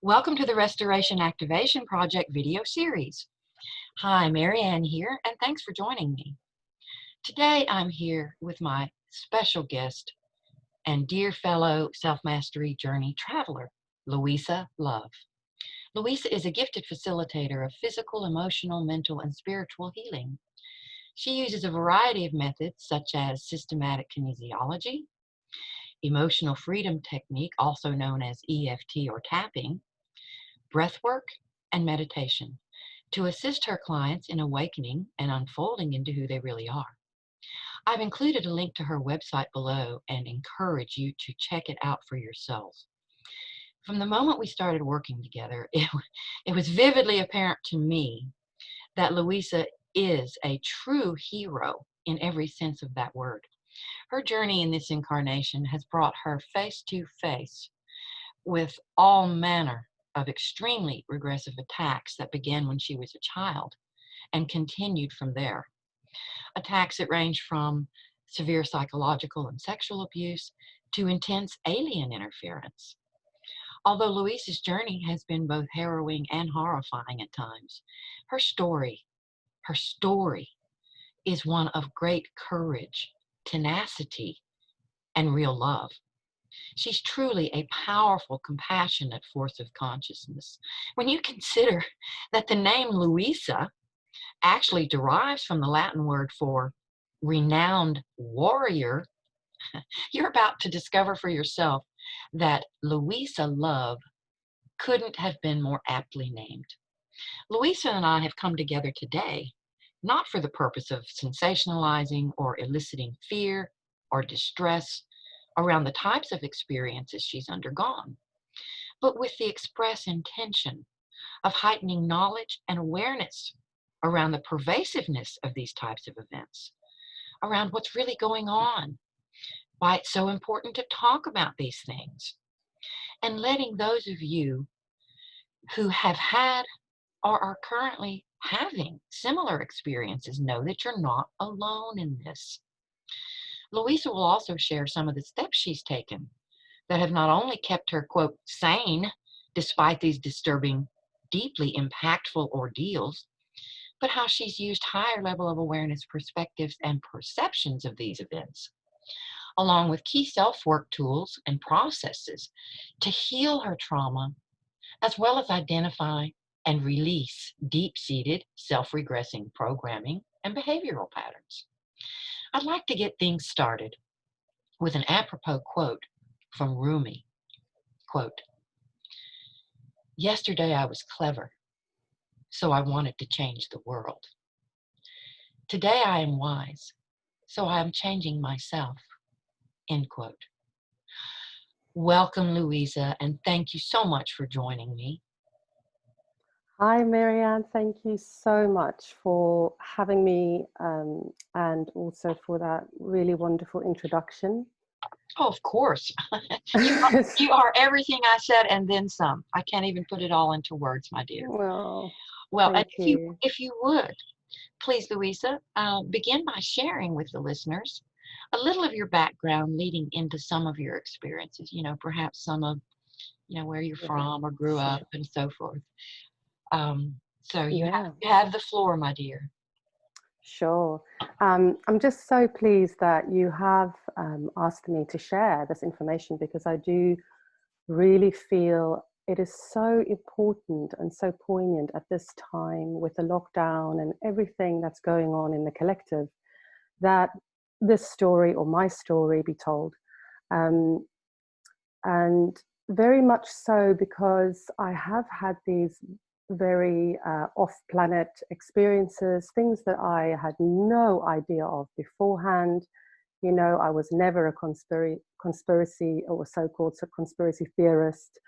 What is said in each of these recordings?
Welcome to the Restoration Activation Project video series. Hi, Marianne here, and thanks for joining me. Today I'm here with my special guest and dear fellow self-mastery journey traveler, Louisa Love. Louisa is a gifted facilitator of physical, emotional, mental, and spiritual healing. She uses a variety of methods such as systematic kinesiology, emotional freedom technique, also known as EFT or tapping, breathwork, and meditation to assist her clients in awakening and unfolding into who they really are. I've included a link to her website below and encourage you to check it out for yourselves. From the moment we started working together, it was vividly apparent to me that Louisa is a true hero in every sense of that word. Her journey in this incarnation has brought her face to face with all manner of extremely regressive attacks that began when she was a child and continued from there. Attacks that range from severe psychological and sexual abuse to intense alien interference. Although Louisa's journey has been both harrowing and horrifying at times, her story is one of great courage, tenacity, and real love. She's truly a powerful, compassionate force of consciousness. When you consider that the name Louisa actually derives from the Latin word for renowned warrior, you're about to discover for yourself that Louisa Love couldn't have been more aptly named. Louisa and I have come together today, not for the purpose of sensationalizing or eliciting fear or distress around the types of experiences she's undergone, but with the express intention of heightening knowledge and awareness around the pervasiveness of these types of events, around what's really going on, why it's so important to talk about these things, and letting those of you who have had or are currently having similar experiences know that you're not alone in this. Louisa will also share some of the steps she's taken that have not only kept her, quote, sane despite these disturbing, deeply impactful ordeals, but how she's used higher level of awareness perspectives and perceptions of these events, along with key self-work tools and processes to heal her trauma, as well as identify and release deep-seated self-regressing programming and behavioral patterns. I'd like to get things started with an apropos quote from Rumi. Quote, "Yesterday I was clever, so I wanted to change the world. Today I am wise, so I am changing myself." End quote. Welcome, Louisa, and thank you so much for joining me. Hi, Marianne. Thank you so much for having me and also for that really wonderful introduction. Oh, of course. You are everything I said and then some. I can't even put it all into words, my dear. Well, Well, and thank you. if you would, please, Louisa, begin by sharing with the listeners a little of your background leading into some of your experiences, perhaps some of, where you're from or grew up and so forth. So you have the floor, my dear. Sure. I'm just so pleased that you have asked me to share this information, because I do really feel it is so important and so poignant at this time with the lockdown and everything that's going on in the collective, that this story or my story be told. And very much so because I have had these very off-planet experiences, things that I had no idea of beforehand. I was never a conspiracy or so-called conspiracy theorist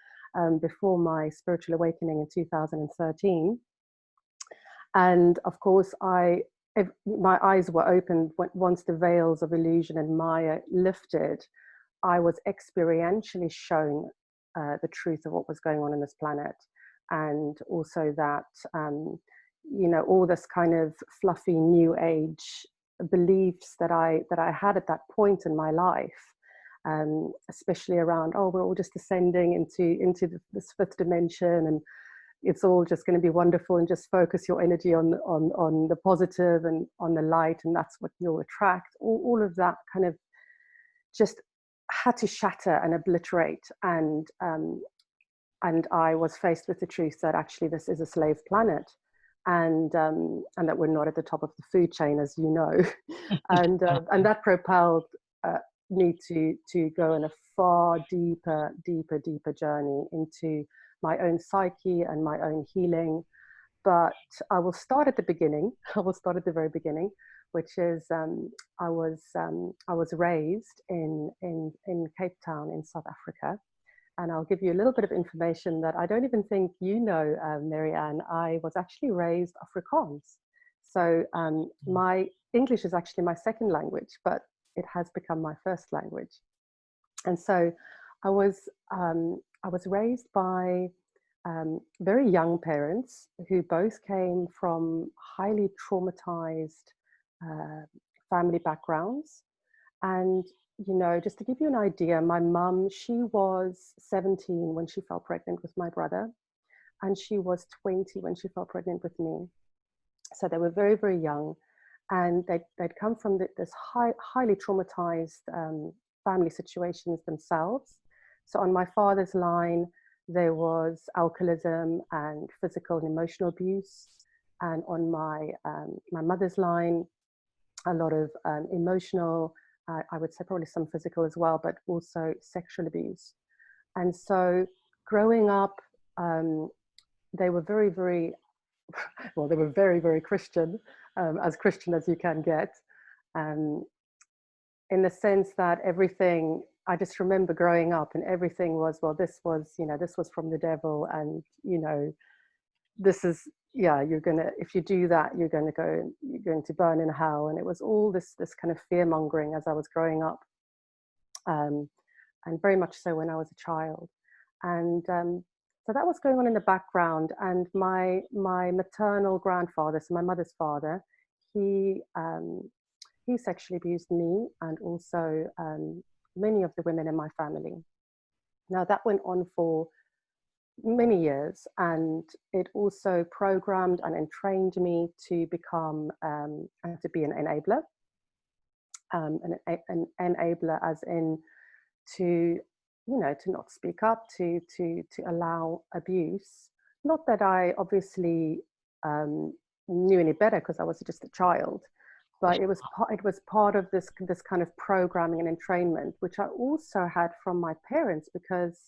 before my spiritual awakening in 2013. And of course, my eyes were opened once the veils of illusion and Maya lifted. I was experientially shown the truth of what was going on in this planet, and also that all this kind of fluffy new age beliefs that I had at that point in my life especially around, oh, we're all just descending into this fifth dimension, and it's all just going to be wonderful, and just focus your energy on the positive and on the light, and that's what you'll attract. All of that kind of just had to shatter and obliterate, and I was faced with the truth that actually this is a slave planet, and that we're not at the top of the food chain, as you know, and that propelled me to go on a far deeper journey into my own psyche and my own healing. But I will start at the beginning. I will start at the very beginning, which is I was raised in Cape Town in South Africa. And I'll give you a little bit of information that I don't even think you know, Marianne. I was actually raised Afrikaans. So my English is actually my second language, but it has become my first language. And so I was raised by very young parents who both came from highly traumatized family backgrounds. And you know, just to give you an idea, my mum, she was 17 when she fell pregnant with my brother, and she was 20 when she fell pregnant with me. So they were very young, and they'd come from this highly traumatized family situations themselves. So on my father's line, there was alcoholism and physical and emotional abuse, and on my mother's line, a lot of emotional, I would say probably some physical as well, but also sexual abuse. And so growing up, they were very, well, they were very Christian as you can get. In the sense that everything, I just remember growing up and everything was, well, this was from the devil, and, you know, this is, yeah, you're gonna, if you do that, you're going to burn in hell. And it was all this kind of fear mongering as I was growing up, and very much so when I was a child. And so that was going on in the background. And my maternal grandfather, so my mother's father, he sexually abused me and also many of the women in my family. Now that went on for many years, and it also programmed and entrained me to become to be an enabler, an enabler as in to, you know, to not speak up, to allow abuse. Not that I obviously knew any better, because I was just a child, but it was part of this kind of programming and entrainment, which I also had from my parents, because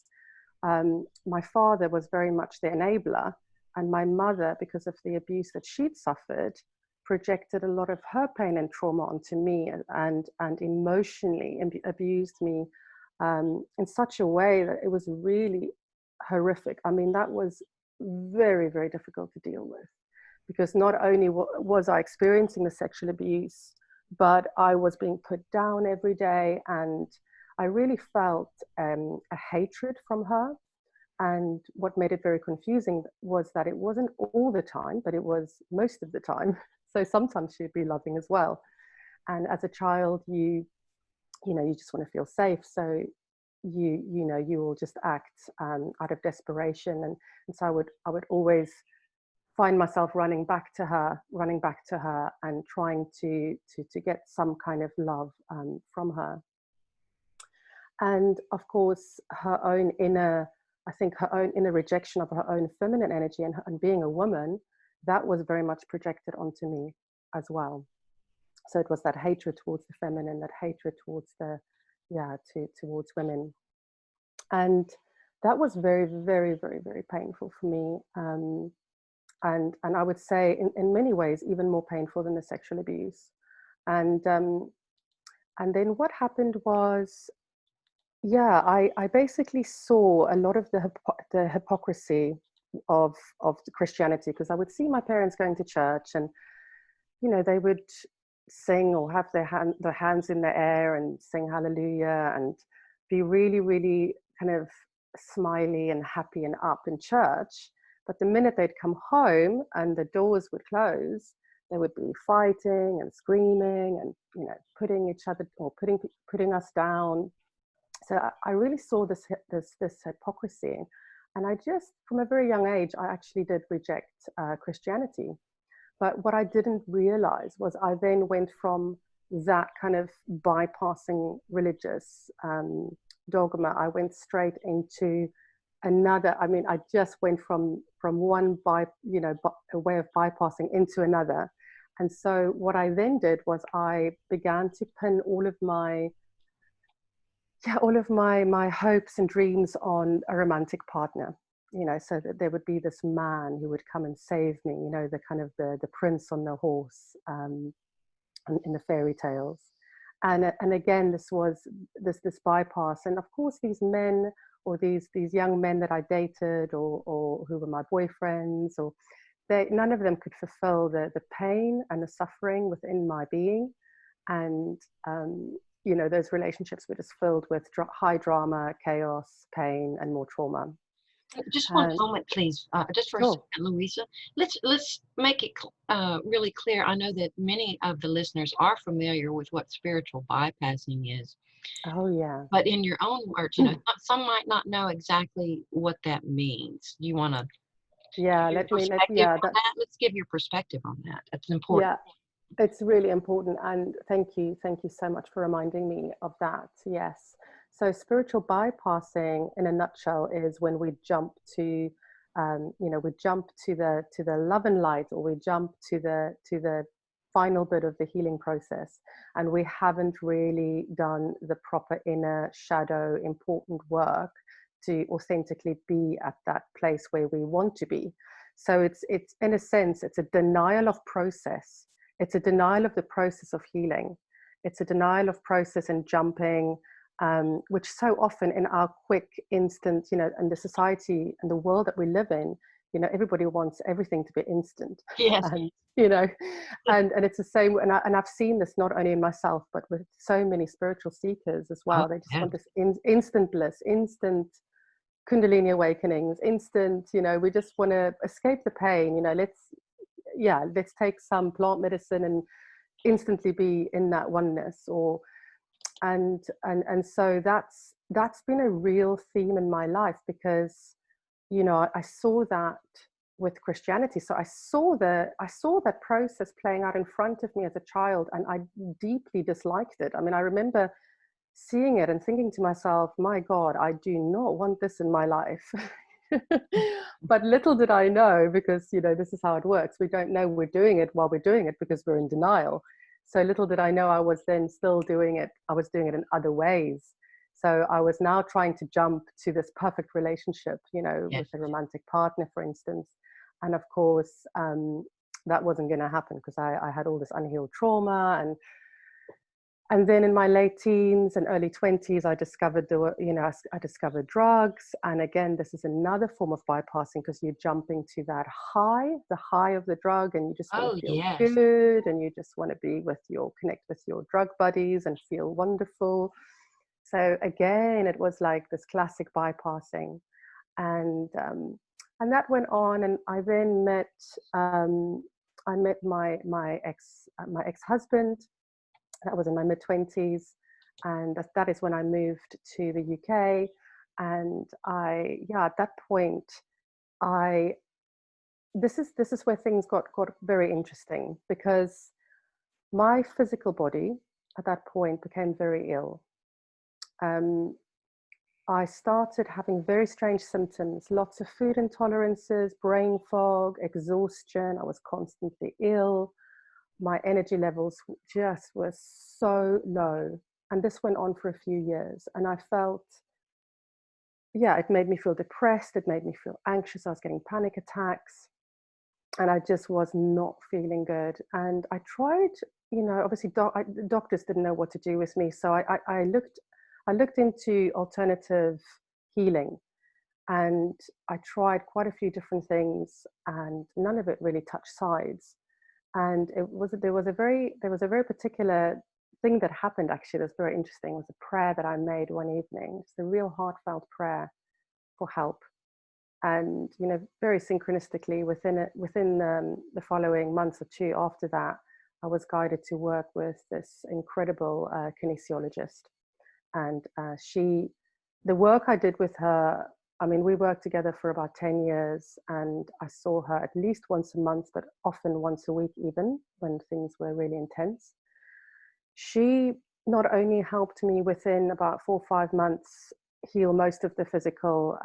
my father was very much the enabler, and my mother, because of the abuse that she'd suffered, projected a lot of her pain and trauma onto me, and emotionally abused me in such a way that it was really horrific. I mean, that was very difficult to deal with, because not only was I experiencing the sexual abuse, but I was being put down every day, and I really felt a hatred from her. And what made it very confusing was that it wasn't all the time, but it was most of the time. So sometimes she'd be loving as well. And as a child, you just want to feel safe. So you will just act out of desperation. And so I would always find myself running back to her and trying to get some kind of love from her. And of course, her own inner rejection of her own feminine energy and being a woman, that was very much projected onto me as well. So it was that hatred towards the feminine, that hatred towards towards women. And that was very painful for me. And I would say in many ways, even more painful than the sexual abuse. And then what happened was, I basically saw a lot of the hypocrisy of Christianity, because I would see my parents going to church, and they would sing or have their hands in the air and sing hallelujah and be really kind of smiley and happy and up in church. But the minute they'd come home and the doors would close, they would be fighting and screaming and putting each other or putting us down. So I really saw this hypocrisy, and I just, from a very young age, I actually did reject Christianity. But what I didn't realize was I then went from that kind of bypassing religious dogma. I went straight into another. I mean, I just went from one a way of bypassing into another. And so what I then did was I began to pin all of my hopes and dreams on a romantic partner, so that there would be this man who would come and save me, the kind of the prince on the horse, in the fairy tales. And again, this was this bypass. And of course, these men, or these young men that I dated, or who were my boyfriends, or none of them could fulfill the pain and the suffering within my being. And those relationships were just filled with high drama, chaos, pain, and more trauma. Just one And moment, please. Just for a sure. second, Louisa. Let's make it really clear. I know that many of the listeners are familiar with what spiritual bypassing is, Oh yeah. but in your own words, some might not know exactly what that means. You want to Yeah, give your perspective yeah, on that? that's, Let's give your perspective on that. That's important. yeah, it's really important. And thank you so much for reminding me of that. Yes. So spiritual bypassing in a nutshell is when we jump to, we jump to the love and light, or we jump to the final bit of the healing process, and we haven't really done the proper inner shadow important work to authentically be at that place where we want to be. So it's in a sense, it's a denial of process. It's a denial of the process of healing. It's a denial of process and jumping, which so often in our quick, instant, and the society and the world that we live in, everybody wants everything to be instant. Yes. And, and it's the same. And I've seen this not only in myself, but with so many spiritual seekers as Oh, well. They just yeah. want this instant bliss, instant Kundalini awakenings, instant, we just want to escape the pain, let's take some plant medicine and instantly be in that oneness. Or and so that's been a real theme in my life, because I saw that with Christianity. So I saw that process playing out in front of me as a child, and I deeply disliked it. I mean, I remember seeing it and thinking to myself, my God, I do not want this in my life. But little did I know, because this is how it works. We don't know we're doing it while we're doing it, because we're in denial. So little did I know I was then still doing it. I was doing it in other ways. So I was now trying to jump to this perfect relationship, Yes. with a romantic partner, for instance. And of course, that wasn't going to happen, because I had all this unhealed trauma. And then in my late teens and early 20s, I discovered I discovered drugs. And again, this is another form of bypassing, because you're jumping to that high, the high of the drug, and you just want to Oh, feel yes. good, and you just want to connect with your drug buddies and feel wonderful. So again, it was like this classic bypassing. And and that went on, and I then met my ex-husband. That was in my mid-20s, and that is when I moved to the UK. And at that point, I this is where things got very interesting, because my physical body at that point became very ill. um, I started having very strange symptoms, lots of food intolerances, brain fog, exhaustion. I was constantly ill. My energy levels just were so low. And this went on for a few years. And I felt, it made me feel depressed. It made me feel anxious. I was getting panic attacks. And I just was not feeling good. And I tried, obviously doctors didn't know what to do with me. So I looked into alternative healing. And I tried quite a few different things, and none of it really touched sides. And there was a very particular thing that happened, actually, that's very interesting. It was a prayer that I made one evening. It's a real heartfelt prayer for help. And very synchronistically, within the following month or two after that, I was guided to work with this incredible kinesiologist. And she the work I did with her, I mean, we worked together for about 10 years, and I saw her at least once a month, but often once a week, even when things were really intense. She not only helped me within about 4 or 5 months heal most of the physical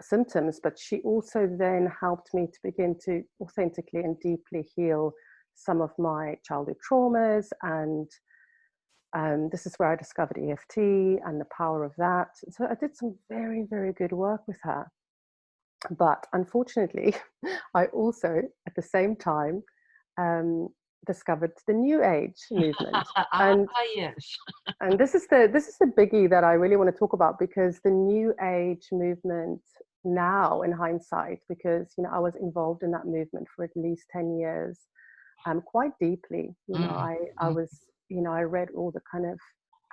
symptoms, but she also then helped me to begin to authentically and deeply heal some of my childhood traumas. And this is where I discovered EFT and the power of that. So I did some very, very good work with her. But unfortunately, I also, at the same time, um, discovered the New Age movement. Ah, And yes. this is the biggie that I really want to talk about, because the New Age movement now, in hindsight, because I was involved in that movement for at least 10 years, quite deeply. Mm, I mm, was, I read all the kind of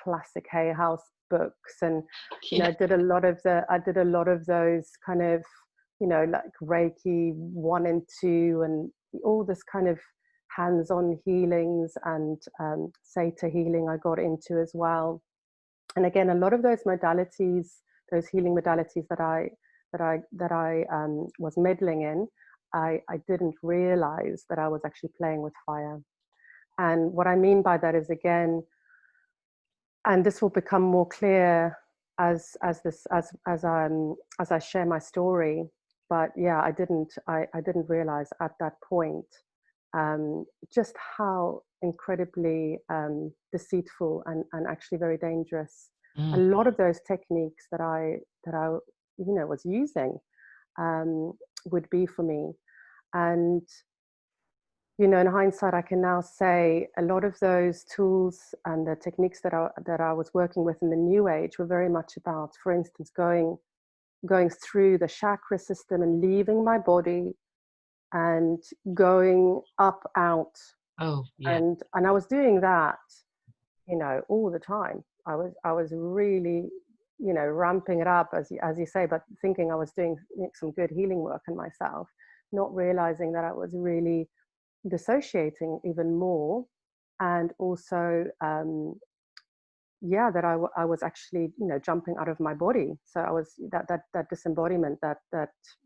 classic Hay House books, and yeah. I did a lot of those kind of, like Reiki 1 and 2, and all this kind of hands-on healings, and Theta healing I got into as well. And again, a lot of those modalities, those healing modalities that I was meddling in, I didn't realize that I was actually playing with fire. And what I mean by that is, again, and this will become more clear as I share my story. But yeah, I didn't realize at that point just how incredibly deceitful and actually very dangerous a Mm. lot of those techniques that I was using um, would be for me. And in hindsight, I can now say a lot of those tools and the techniques that I was working with in the New Age were very much about, for instance, going through the chakra system and leaving my body and going up, out, Oh, yeah. and I was doing that, all the time. I was really, ramping it up, as you say, but thinking I was doing some good healing work on myself, not realizing that I was really dissociating even more, and also yeah, that I was actually jumping out of my body. So I was that disembodiment, that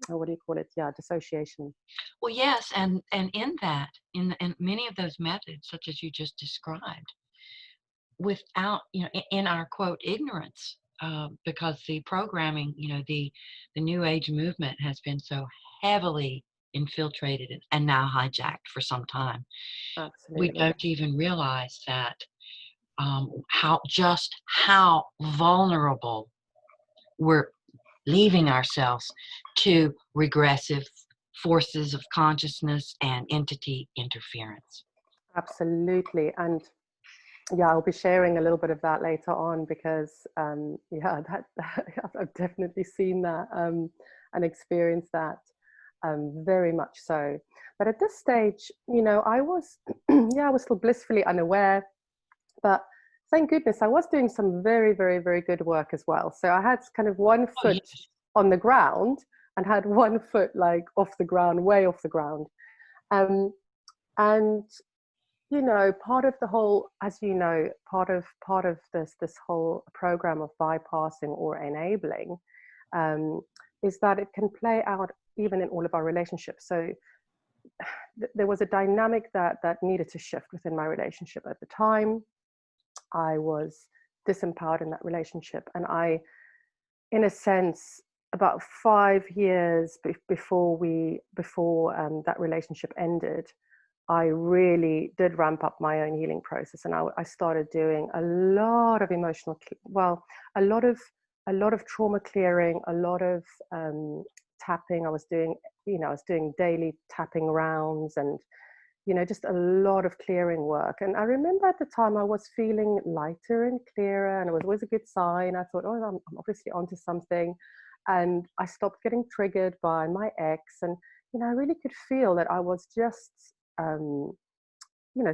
what do you call it, yeah, dissociation. Well, yes, and in that, in many of those methods, such as you just described, without, in our quote ignorance, because the programming, the New Age movement has been so heavily infiltrated and now hijacked for some time. We Absolutely. don't even realize that how vulnerable we're leaving ourselves to regressive forces of consciousness and entity interference. Absolutely. And yeah, I'll be sharing a little bit of that later on, because yeah, that I've definitely seen that and experienced that very much so. But at this stage, I was yeah, I was still blissfully unaware, but thank goodness I was doing some very, very, very good work as well. So I had kind of one Oh, foot yes. on the ground and had one foot like off the ground, way off the ground. Um, and part of the whole, as part of this whole program of bypassing or enabling, um, is that it can play out even in all of our relationships. So there was a dynamic that needed to shift within my relationship at the time. I was disempowered in that relationship, and in a sense, about 5 years before that relationship ended, I really did ramp up my own healing process, and I started doing a lot of a lot of trauma clearing, a lot of tapping. I was doing daily tapping rounds, and just a lot of clearing work. And I remember at the time I was feeling lighter and clearer, and it was always a good sign. I thought, oh, I'm obviously onto something, and I stopped getting triggered by my ex, and I really could feel that I was just um,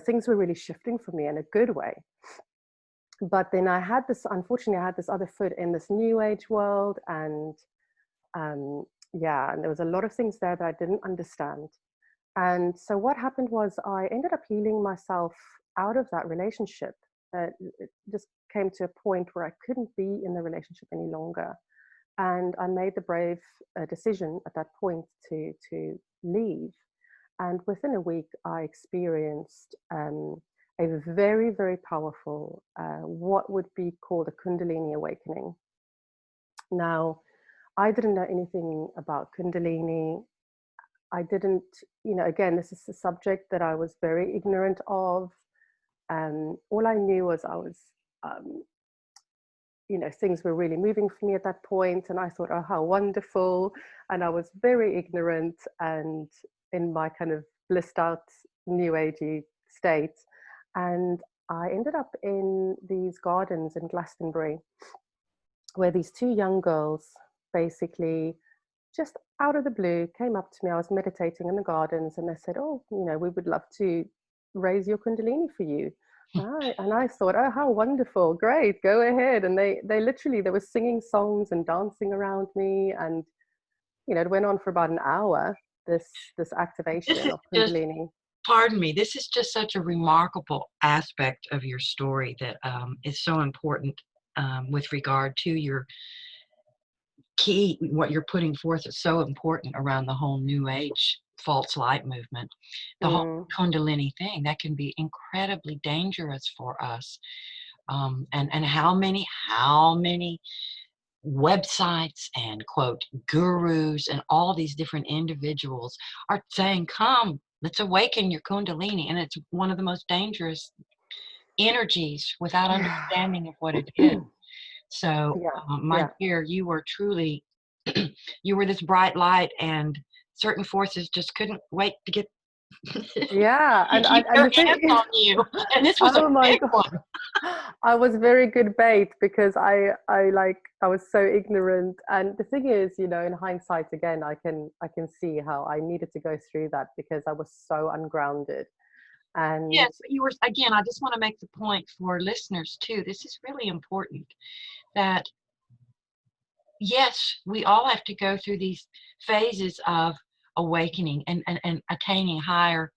things were really shifting for me in a good way. But then unfortunately, I had this other foot in this new age world, and yeah, and there was a lot of things there that I didn't understand. And so what happened was I ended up healing myself out of that relationship. it just came to a point where I couldn't be in the relationship any longer. And I made the brave decision at that point to leave. And within a week, I experienced a very, very powerful, what would be called a Kundalini awakening. Now, I didn't know anything about Kundalini. I didn't, again, this is a subject that I was very ignorant of. All I knew was I was, um, things were really moving for me at that point, and I thought, oh, how wonderful. And I was very ignorant and in my kind of blissed out new agey state. And I ended up in these gardens in Glastonbury where these two young girls basically just out of the blue came up to me. I was meditating in the gardens and they said, oh, we would love to raise your Kundalini for you. And I thought, oh, how wonderful, great, go ahead. And they literally, they were singing songs and dancing around me. And, it went on for about an hour, this This activation is of just, Kundalini. pardon me, this is just such a remarkable aspect of your story that is so important with regard to your key. What you're putting forth is so important around the whole New Age false light movement. The whole Mm, Kundalini thing, that can be incredibly dangerous for us. And how many websites and quote gurus and all these different individuals are saying, come, let's awaken your Kundalini. And it's one of the most dangerous energies without yeah. understanding of what it is. So, Yeah, my yeah. dear, you were truly, you were this bright light, and certain forces just couldn't wait to get Yeah, to keep and their the hands thing, on you. And this was a oh my big God, one. I was very good bait because I was so ignorant. And the thing is, in hindsight, again, I can see how I needed to go through that because I was so ungrounded. And Yes, but you were, again, I just want to make the point for listeners too. This is really important that, yes, we all have to go through these phases of awakening and attaining higher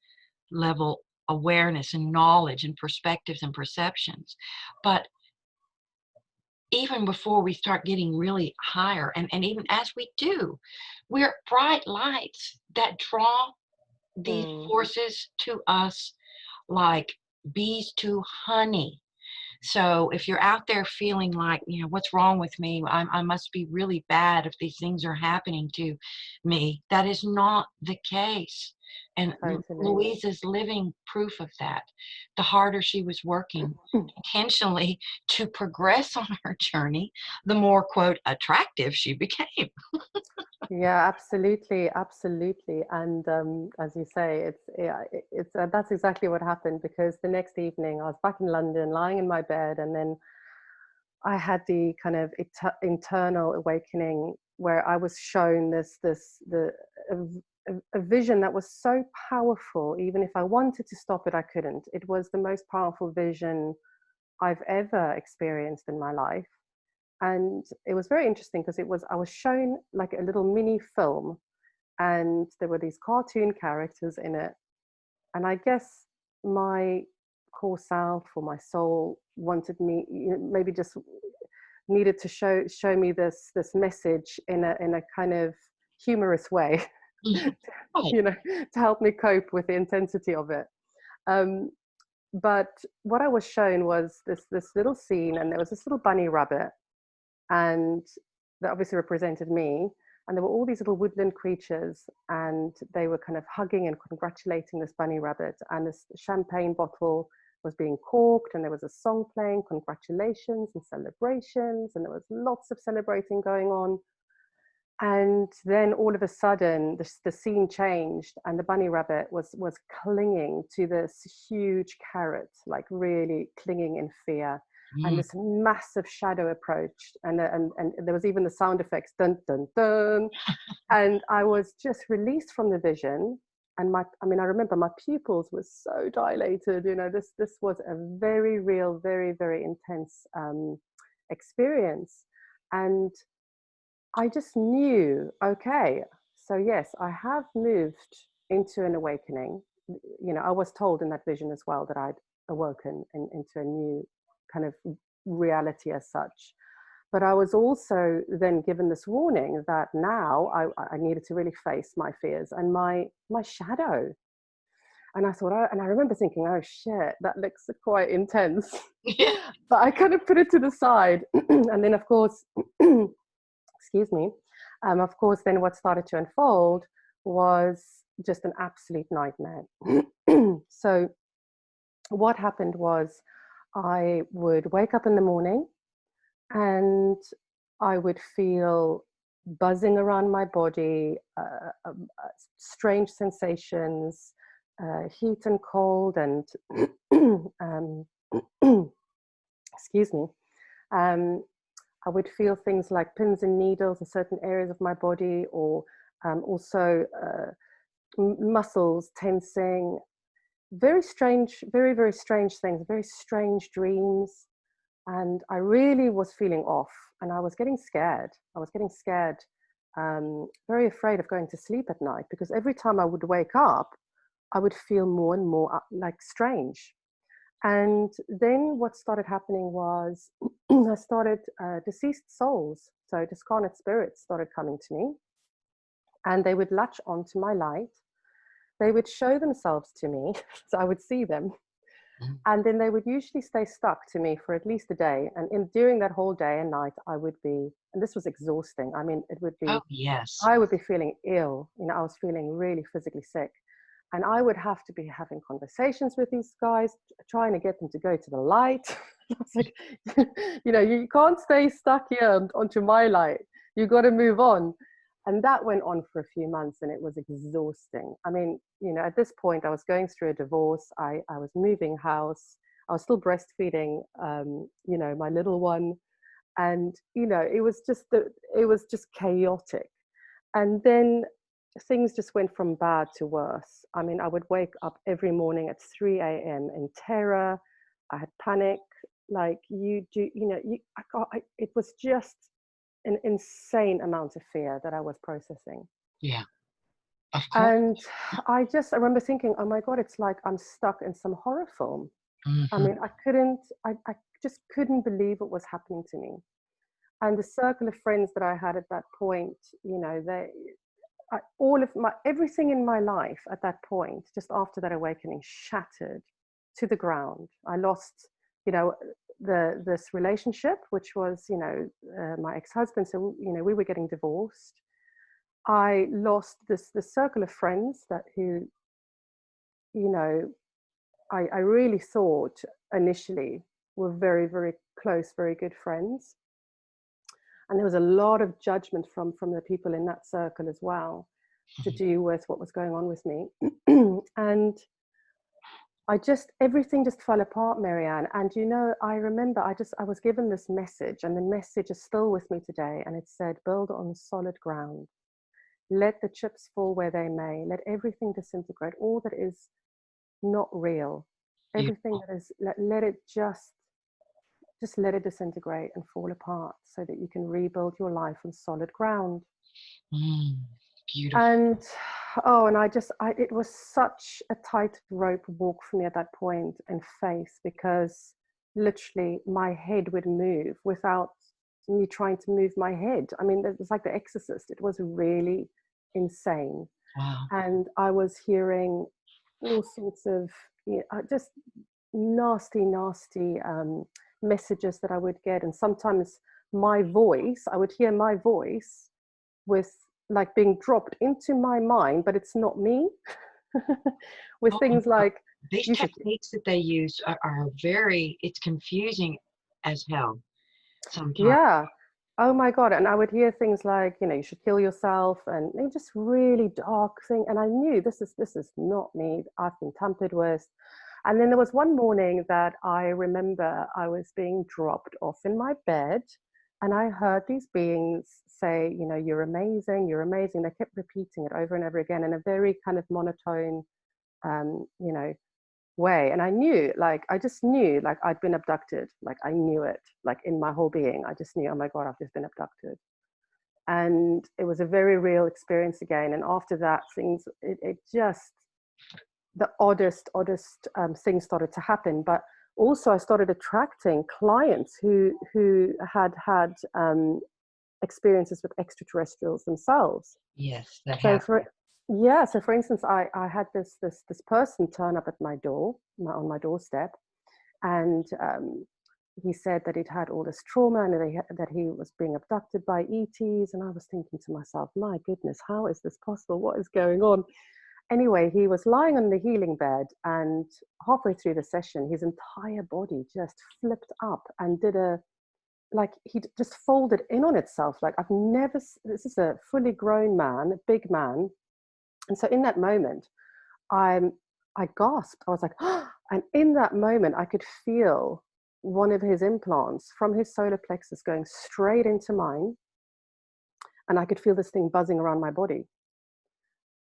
level awareness and knowledge and perspectives and perceptions. But even before we start getting really higher, and even as we do, we're bright lights that draw these mm, forces to us like bees to honey. So if you're out there feeling like, what's wrong with me? I must be really bad if these things are happening to me. That is not the case. And totally. Louise is living proof of that. The harder she was working intentionally to progress on her journey, the more, quote, attractive she became. Yeah, absolutely, absolutely. And as you say, it's that's exactly what happened because the next evening I was back in London, lying in my bed, and then I had the kind of internal awakening where I was shown a vision that was so powerful. Even if I wanted to stop it, I couldn't. It was the most powerful vision I've ever experienced in my life. And it was very interesting because I was shown like a little mini film, and there were these cartoon characters in it. And I guess my core self or my soul wanted me, maybe just needed to show me this message in a kind of humorous way, Mhm. Right. to help me cope with the intensity of it. Um, but what I was shown was this little scene, and there was this little bunny rabbit, and that obviously represented me. And there were all these little woodland creatures, and they were kind of hugging and congratulating this bunny rabbit. And this champagne bottle was being corked, and there was a song playing, congratulations and celebrations, and there was lots of celebrating going on. And then all of a sudden, the scene changed, and the bunny rabbit was clinging to this huge carrot, like really clinging in fear. And Mm. this massive shadow approached, and there was even the sound effects, dun dun dun. And I was just released from the vision. And I remember my pupils were so dilated. This was a very real, very, very intense experience. And I just knew, okay, so yes, I have moved into an awakening. I was told in that vision as well that I'd awoken into a new kind of reality as such. But I was also then given this warning that now I needed to really face my fears and my shadow. And I thought, and I remember thinking, oh shit, that looks quite intense. Yeah. But I kind of put it to the side. And then, of course, excuse me, of course, then what started to unfold was just an absolute nightmare. So what happened was I would wake up in the morning and I would feel buzzing around my body, strange sensations, heat and cold, and um, excuse me. Um, I would feel things like pins and needles in certain areas of my body, or also muscles tensing. Very strange, very, very strange things, very strange dreams. And I really was feeling off, and I was getting scared. I was getting scared, very afraid of going to sleep at night, because every time I would wake up, I would feel more and more like strange. And then what started happening was I started deceased souls, so discarnate spirits started coming to me, and they would latch onto my light. They would show themselves to me, so I would see them, Mm. and then they would usually stay stuck to me for at least a day. And during that whole day and night, I would be, and this was exhausting. I mean, it would Oh, be, yes. I would be feeling ill. You know, I was feeling really physically sick. And I would have to be having conversations with these guys, trying to get them to go to the light. I was like, you know, you can't stay stuck here onto my light. You got to move on. And that went on for a few months, and it was exhausting. I mean, you know, at this point, I was going through a divorce. I was moving house. I was still breastfeeding, you know, my little one. And, you know, it was just chaotic. And then things just went from bad to worse. I mean, I would wake up every morning at 3 a.m. in terror. I had panic. Like you do, you know, it was just an insane amount of fear that I was processing. Yeah, of course. And I remember thinking, oh my God, it's like I'm stuck in some horror film. I Hmm. mean, I just couldn't believe what was happening to me. And the circle of friends that I had at that point, you know, all of my everything in my life at that point, just after that awakening, shattered to the ground. I lost, you know, this relationship, which was, you know, my ex-husband. So, you know, we were getting divorced. I lost the circle of friends that who, you know, I really thought initially were very, very close, very good friends. And there was a lot of judgment from the people in that circle as well, to do with what was going on with me. And everything just fell apart, Marianne. And you know, I remember I was given this message, and the message is still with me today. And it said, build on solid ground. Let the chips fall where they may. Let everything disintegrate. All that is not real. Everything Beautiful. that is, let it just let it disintegrate and fall apart, so that you can rebuild your life on solid ground. Mm, beautiful. And and it was such a tightrope walk for me at that point in faith, because literally my head would move without me trying to move my head. I mean, it was like The Exorcist. It was really insane. Wow. And I was hearing all sorts of, you know, just nasty, nasty messages that I would get. And sometimes I would hear my voice with, like, being dropped into my mind, but it's not me. With Oh, things like, these you should, techniques that they use are very, it's confusing as hell sometimes. yeah. Oh my God. And I would hear things like, you know, you should kill yourself, and just really dark thing. And I knew this is not me. I've been tampered with. And then there was one morning that I remember I was being dropped off in my bed, and I heard these beings say, you know, you're amazing, you're amazing. They kept repeating it over and over again in a very kind of monotone, you know, way. And I just knew, like, I'd been abducted. Like, I knew it, like, in my whole being. I just knew, oh my God, I've just been abducted. And it was a very real experience again. And after that, it just, the oddest things started to happen. But also I started attracting clients who had experiences with extraterrestrials themselves. Yes, that So happened. for yeah, so for instance, I had this person turn up at my door, on my doorstep, and he said that he'd had all this trauma and that he was being abducted by ETs. And I was thinking to myself, my goodness, how is this possible? What is going on? Anyway, he was lying on the healing bed, and halfway through the session, his entire body just flipped up and did a like he just folded in on itself. Like I've never. This is a fully grown man, a big man, and so in that moment, I'm I gasped. I was like, oh, and in that moment, I could feel one of his implants from his solar plexus going straight into mine, and I could feel this thing buzzing around my body.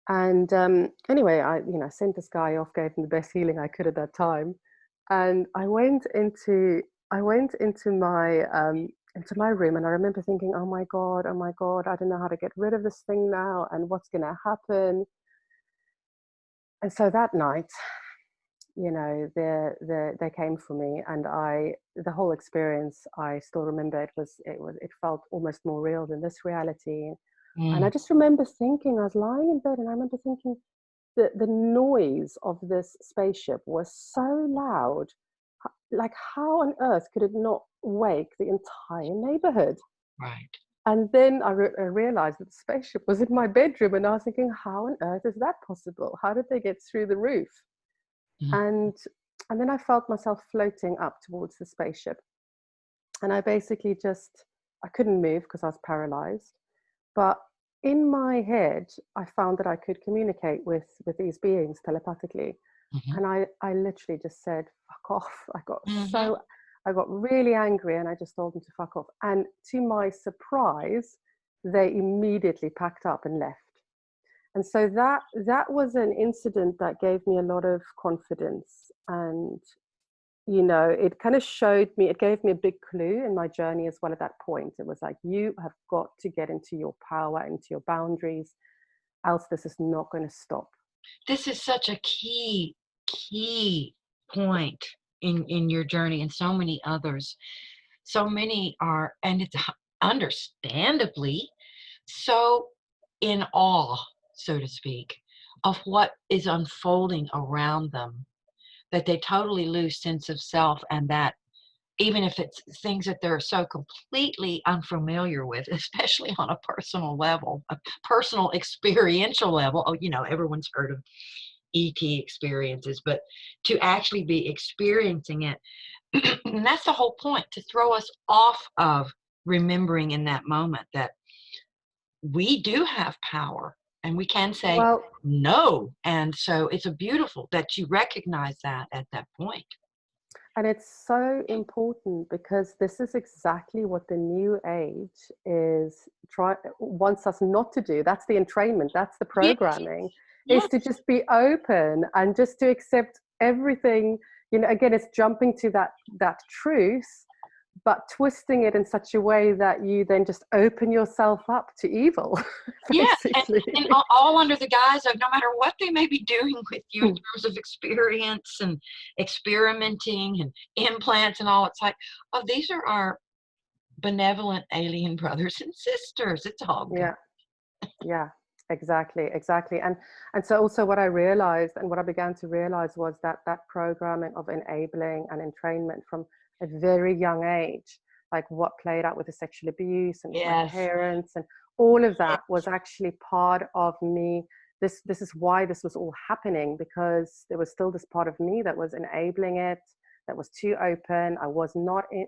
And anyway, I sent this guy off, gave him the best healing I could at that time, and I went into my room, and I remember thinking, oh my god, I don't know how to get rid of this thing now, and what's going to happen. And so that night, they came for me, and the whole experience, I still remember. It felt almost more real than this reality. And I Mm, just remember thinking, I was lying in bed, and I remember thinking that the noise of this spaceship was so loud. Like, how on earth could it not wake the entire neighborhood? right. And then I realized that the spaceship was in my bedroom, and I was thinking, how on earth is that possible? How did they get through the roof? Mm, And and then I felt myself floating up towards the spaceship, and I basically just I couldn't move because I was paralyzed. But in my head, I found that I could communicate with these beings telepathically. mhm, And I literally just said, fuck off. mhm. I got really angry, and I just told them to fuck off. And to my surprise, they immediately packed up and left. And so that was an incident that gave me a lot of confidence. And it kind of showed me, it gave me a big clue in my journey as well. At that point, it was like, you have got to get into your power, into your boundaries, else this is not going to stop. This is such a key point in your journey and so many others. So many are, and it's understandably so in awe, so to speak, of what is unfolding around them that they totally lose sense of self, and that even if it's things that they're so completely unfamiliar with, especially on a personal level, a personal experiential level. Oh, everyone's heard of ET experiences, but to actually be experiencing it, and that's the whole point, to throw us off of remembering in that moment that we do have power and we can say Well, no. And so it's a beautiful that you recognize that at that point. and it's so important because this is exactly what the new age is try wants us not to do. That's the entrainment, that's the Yes, programming, is yes, to just be open and just to accept everything. Again, it's jumping to that truth, but twisting it in such a way that you then just open yourself up to evil, yeah, basically. and all under the guise of no matter what they may be doing with you in terms of experience and experimenting and implants and all. It's like, oh, these are our benevolent alien brothers and sisters. It's all good. Yeah. Yeah, exactly. And so also what I realized, and what I began to realize, was that programming of enabling and entrainment from a very young age, like what played out with the sexual abuse and with my Yes. parents, and all of that was actually part of me. This is why this was all happening, because there was still this part of me that was enabling it, that was too open. I was not in,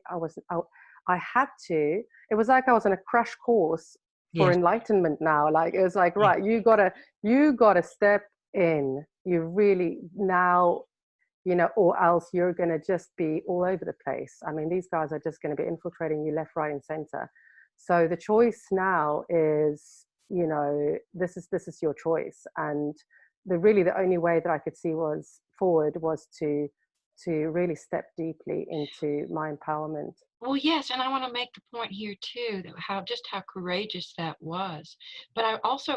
I had to, it was like I was on a crash course for Yes. enlightenment now. Like, it was like, Yeah. right, you gotta step in. You really now, or else you're gonna just be all over the place. I mean, these guys are just gonna be infiltrating you left, right, and center. So the choice now is, this is your choice. And the only way that I could see was forward was to really step deeply into my empowerment. Well, yes, and I want to make the point here too that how courageous that was. But I also,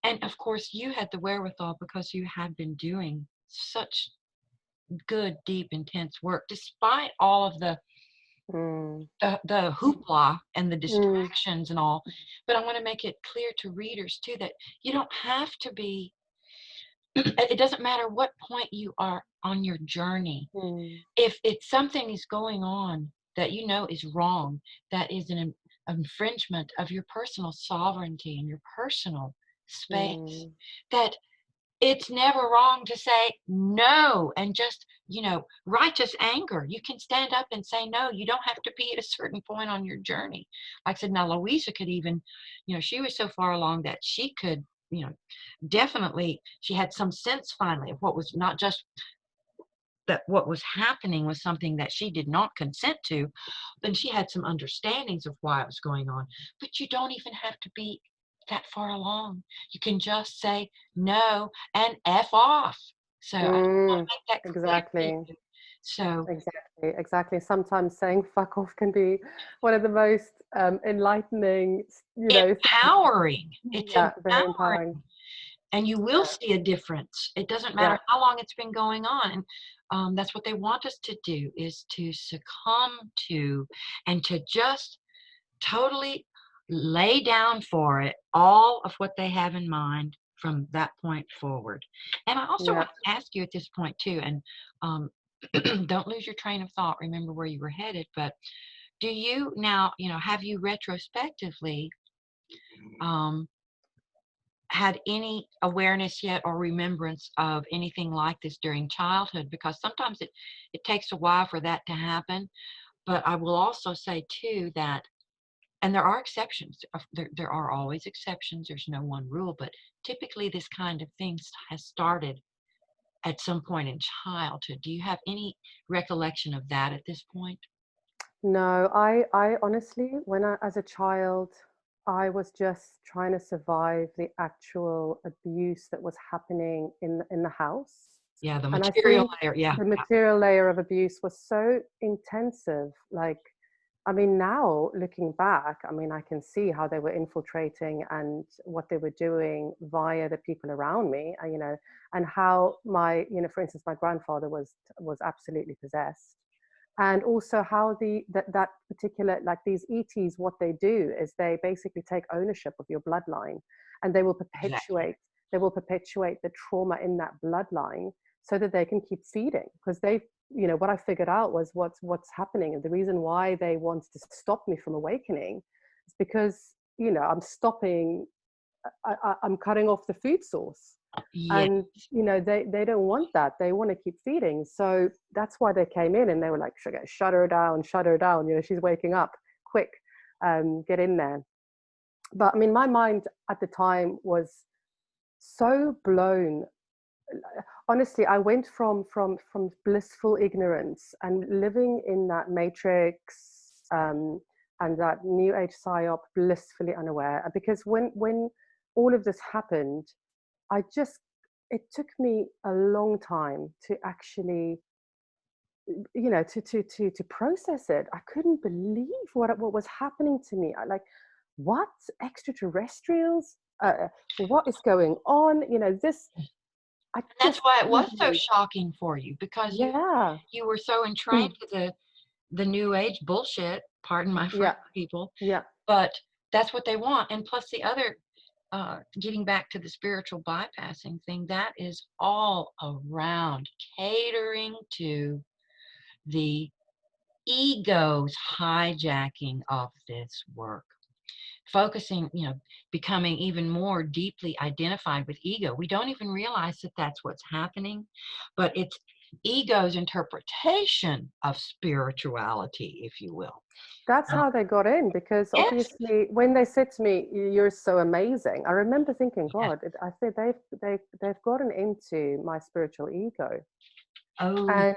and of course, you had the wherewithal because you had been doing such good, deep, intense work, despite all of Mm. the hoopla and the Mm. distractions and all. But I want to make it clear to readers too that you don't have to be. It doesn't matter what point you are on your journey. Mm. If it's something is going on that you know is wrong, that is an infringement of your personal sovereignty and your personal space, Mm. that it's never wrong to say no, and just, righteous anger. You can stand up and say no. You don't have to be at a certain point on your journey. Like I said, now Louisa could even, she was so far along that she could, definitely, she had some sense finally of what was not just that what was happening was something that she did not consent to, then she had some understandings of why it was going on. But you don't even have to be that far along. You can just say no and F off. So I just want Mm. to make that clear to Exactly. you. So Exactly. Exactly. Sometimes saying fuck off can be one of the most enlightening, things. empowering. It's Yeah, very empowering. empowering. And you will Yeah. see a difference. It doesn't matter Yeah. how long it's been going on. And that's what they want us to do, is to succumb to and to just totally lay down for it all of what they have in mind from that point forward. And I also Yeah. want to ask you at this point too, and um, don't lose your train of thought. Remember where you were headed. But do you now, have you retrospectively um, had any awareness yet or remembrance of anything like this during childhood? Because sometimes it takes a while for that to happen. But I will also say too that, and there are exceptions. There are always exceptions. There's no one rule, but typically this kind of thing has started at some point in childhood. Do you have any recollection of that at this point? No, I honestly, as a child, I was just trying to survive the actual abuse that was happening in the house. Yeah, the And I material think layer. Yeah, the material layer of abuse was so intensive. Like, I mean, now looking back, I mean, I can see how they were infiltrating and what they were doing via the people around me, and how for instance, my grandfather was absolutely possessed, and also how that particular, like, these ETs, what they do is they basically take ownership of your bloodline, and exactly. they will perpetuate the trauma in that bloodline so that they can keep feeding, because what I figured out was what's happening, and the reason why they want to stop me from awakening is because I'm stopping, I'm cutting off the food source, Yeah, and they don't want that. They want to keep feeding. So that's why they came in, and they were like, shut her down, shut her down, she's waking up, quick, get in there. But I mean, my mind at the time was so blown. Honestly, I went from blissful ignorance and living in that matrix, and that new age psyop, blissfully unaware, because when all of this happened, I just, it took me a long time to actually, to process it. I couldn't believe what was happening to me. I like, what, extraterrestrials? What is going on? This, I and that's just why it couldn't was so believe. shocking for you, because Yeah. you were so entrained with the new age bullshit. Pardon my French, Yeah. people, Yeah. but that's what they want. And plus the other, getting back to the spiritual bypassing thing, that is all around catering to the ego's hijacking of this work, focusing, becoming even more deeply identified with ego. We don't even realize that that's what's happening, but it's ego's interpretation of spirituality, if you will. That's Uh, how they got in, because yes, obviously when they said to me, "You're so amazing," I remember thinking, yes. God, I said they've gotten into my spiritual ego. Oh, And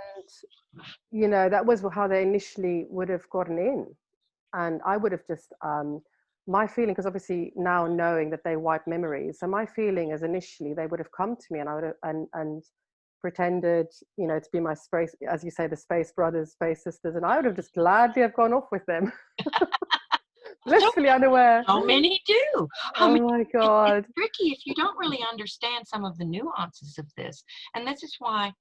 that was how they initially would have gotten in. And I would have just, my feeling, because obviously now knowing that they wipe memories, so my feeling is initially they would have come to me, and I would have, and pretended, to be my space, as you say, the space brothers, space sisters, and I would have just gladly have gone off with them, so blissfully unaware. so many do. I mean, Oh my it's God. tricky if you don't really understand some of the nuances of this. And this is why,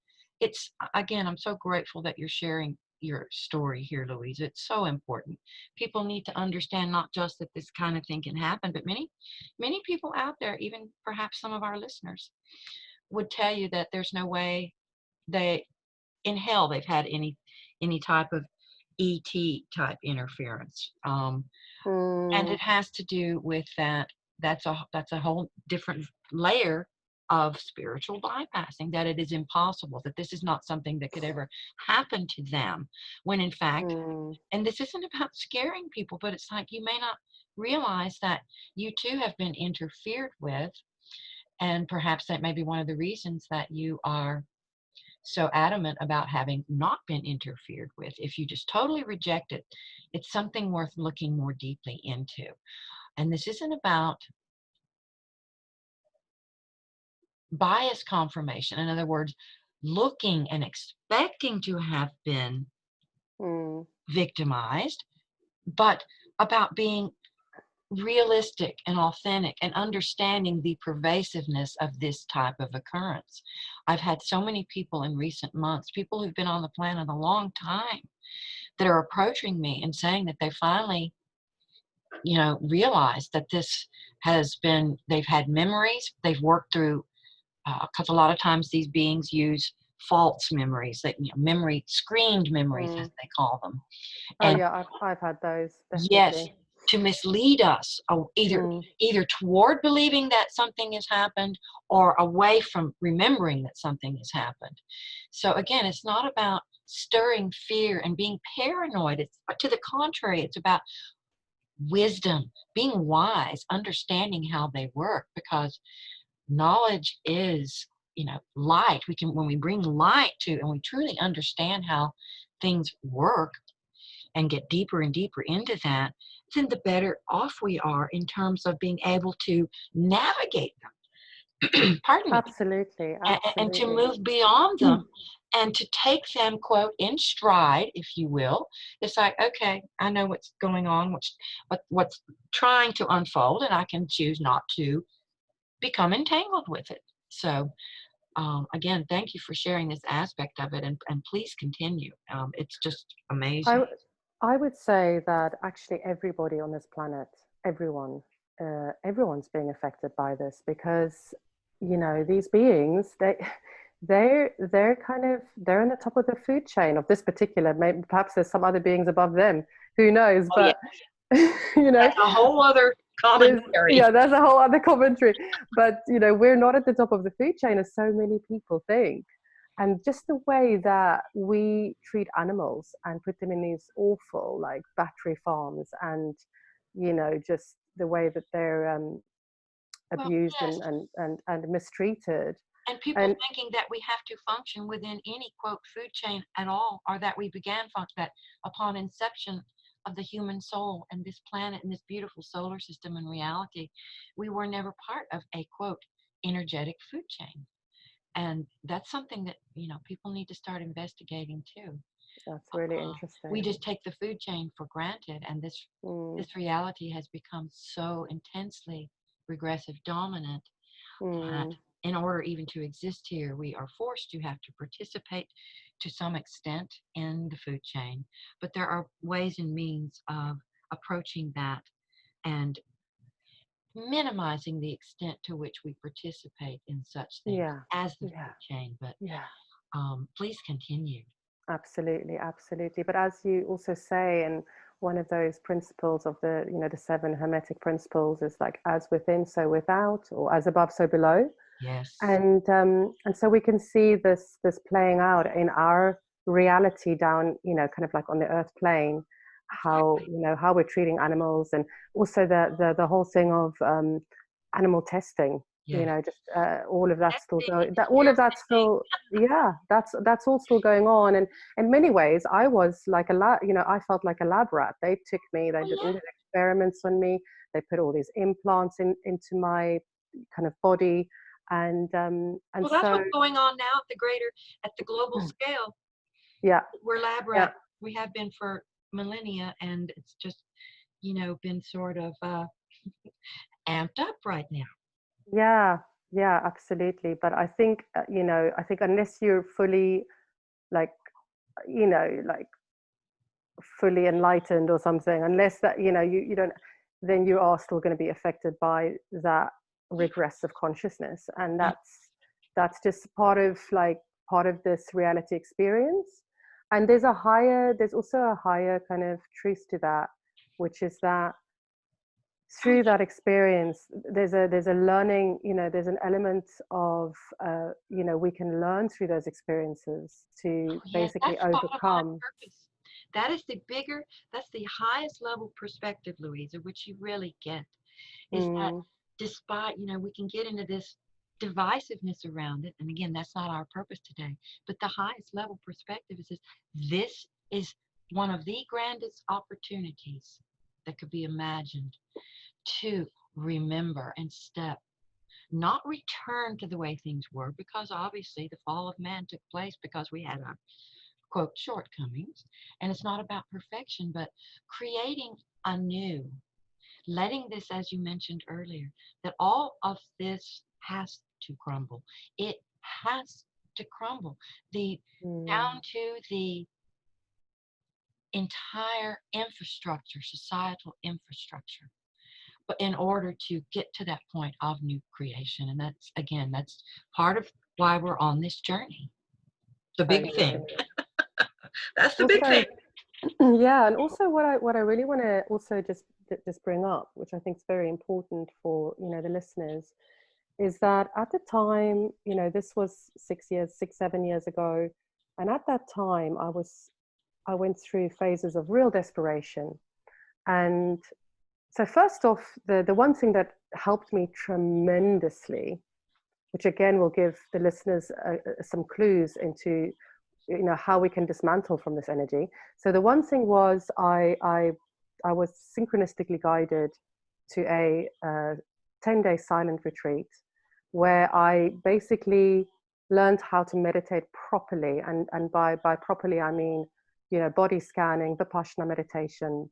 it's, again, I'm so grateful that you're sharing your story here, Louisa. It's so important. People need to understand not just that this kind of thing can happen, but many people out there, even perhaps some of our listeners, would tell you that there's no way they in hell they've had any type of ET type interference. And Mm, it has to do with that. That's a whole different layer of spiritual bypassing, that it is impossible, that this is not something that could ever happen to them, when in fact, mm, and this isn't about scaring people, but it's like you may not realize that you too have been interfered with, and perhaps that may be one of the reasons that you are so adamant about having not been interfered with. If you just totally reject it, it's something worth looking more deeply into. And this isn't about bias confirmation. In other words, looking and expecting to have been mm, victimized, but about being realistic and authentic and understanding the pervasiveness of this type of occurrence. I've had so many people in recent months, people who've been on the planet a long time, that are approaching me and saying that they finally, realized that this has been, they've had memories, they've worked through, because a lot of times these beings use false memories, that memory screened memories as mm. they call them, Oh and yeah, I've had those yes, definitely. to mislead us, Mm, either toward believing that something has happened, or away from remembering that something has happened. So again, it's not about stirring fear and being paranoid. It's to the contrary. It's about wisdom, being wise, understanding how they work, because knowledge is, light. We can, when we bring light to and we truly understand how things work and get deeper and deeper into that, then the better off we are in terms of being able to navigate them. Pardon me. absolutely, And to absolutely. move beyond them, and to take them, quote, in stride, if you will. It's like, okay, I know what's going on, what's trying to unfold, and I can choose not to become entangled with it. So, again, thank you for sharing this aspect of it, and please continue. It's just I, amazing. w- I would say that actually everybody on this planet, everyone, everyone's being affected by this because, these beings, they're kind of, they're in the top of the food chain of this particular, maybe perhaps there's some other beings above them, who knows, Oh yeah, but, you know, that's a whole other there's, commentary. yeah, that's a whole other commentary, but we're not at the top of the food chain as so many people think. And just the way that we treat animals and put them in these awful like battery farms, and just the way that they're Well, abused yes. and mistreated. And people And thinking that we have to function within any, quote, food chain at all, or that we began function, that upon inception of the human soul and this planet and this beautiful solar system and reality, we were never part of a, quote, energetic food chain. And that's something that, people need to start investigating too. that's really We interesting. just take the food chain for granted, and Mm, this reality has become so intensely regressive dominant that mm, in order even to exist here, we are forced to have to participate to some extent in the food chain. But there are ways and means of approaching that and minimizing the extent to which we participate in such things yeah, as the yeah, food chain. But yeah. please continue. Absolutely, absolutely. But as you also say, and one of those principles of the seven hermetic principles is like as within, so without, or as above, so below. Yes. And so we can see this playing out in our reality down, kind of like on the earth plane, how Exactly. how we're treating animals, and also the whole thing of animal testing. Yes. Just all of that still Testing, going. That all of that experimenting. still, yeah, that's all still going on. And in many ways, I was like a lab. I felt like a lab rat. They took me. They Oh did all yeah. these experiments on me. They put all these implants into my kind of body, and Well, that's so what's going on now at the global scale. yeah, We're lab yeah, rats. We have been for millennia, and it's just, been sort of amped up right now. yeah. Yeah, absolutely. But I think, I think unless you're fully, like, like fully enlightened or something, unless that, you don't, then you are still going to be affected by that regressive consciousness. And that's just part of this reality experience. And there's also a higher kind of truth to that, which is that Oh, through that experience there's a learning, there's an element of we can learn through those experiences to yes, basically that's bottom line overcome. purpose. That is that's the highest level perspective, Louisa, which you really get, is that Mm, despite, we can get into this divisiveness around it. And again, that's not our purpose today. But the highest level perspective is this is one of the grandest opportunities that could be imagined to remember and step, not return to the way things were, because obviously the fall of man took place because we had our quote shortcomings. And it's not about perfection, but creating anew, letting this, as you mentioned earlier, that all of this has to crumble. It has to crumble. The mm, down to the entire infrastructure, societal infrastructure, but in order to get to that point of new creation. And that's, again, that's part of why we're on this journey. The big thing. totally. That's the big Also, thing. yeah, and also what I really want to also just bring up, which I think is very important for the listeners, is that at the time, this was 7 years ago, and at that time I went through phases of real desperation. And so first off, the one thing that helped me tremendously, which again will give the listeners some clues into how we can dismantle from this energy. So the one thing was I was synchronistically guided to a 10-day silent retreat where I basically learned how to meditate properly, and by properly I mean body scanning, vipassana meditation.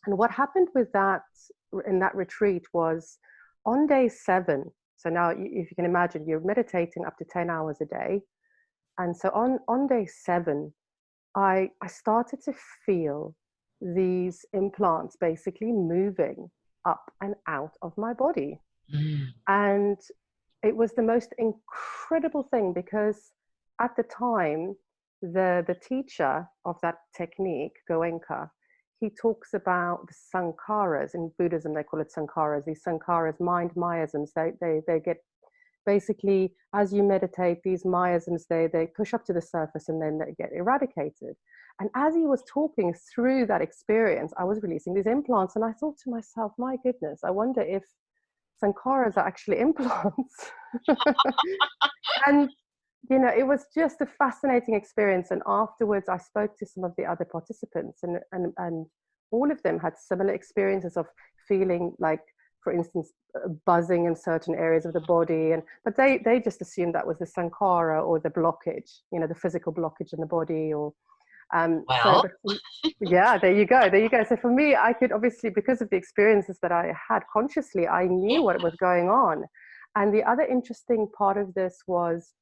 And what happened with that in that retreat was on day 7. So now, if you can imagine, you're meditating up to 10 hours a day. And so on day 7, I started to feel these implants basically moving up and out of my body. Mm. And it was the most incredible thing because at the time, the teacher of that technique, Goenka, he talks about the sankharas. In Buddhism they call it sankharas. These sankharas, mind miasms, they get basically, as you meditate, these miasms, they push up to the surface and then they get eradicated. And as he was talking through that experience, I was releasing these implants, and I thought to myself, my goodness, I wonder if sankharas are actually implants. And it was just a fascinating experience. And afterwards I spoke to some of the other participants, and all of them had similar experiences of feeling like, for instance, buzzing in certain areas of the body, but they just assumed that was the sankhara or the blockage, the physical blockage in the body. Or Well, but yeah, there you go. So for me, I could obviously, because of the experiences that I had consciously, I yeah. knew what was going on. And the other interesting part of this was,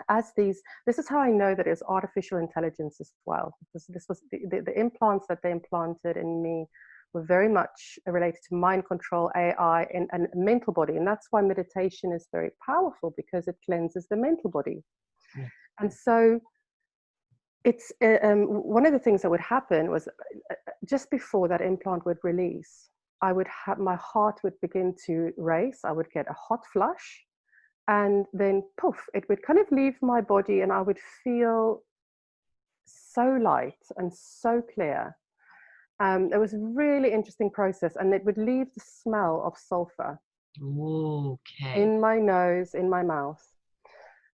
this is how I know that it's artificial intelligence as well. This was the implants that they implanted in me were very much related to mind control, AI, and mental body. And that's why meditation is very powerful, because it cleanses the mental body. Yeah. And so it's one of the things that would happen was, just before that implant would release, I would have, my heart would begin to race. I would get a hot flush, and then poof, it would kind of leave my body, and I would feel so light and so clear. It was a really interesting process, and it would leave the smell of sulfur Okay. in my nose, in my mouth.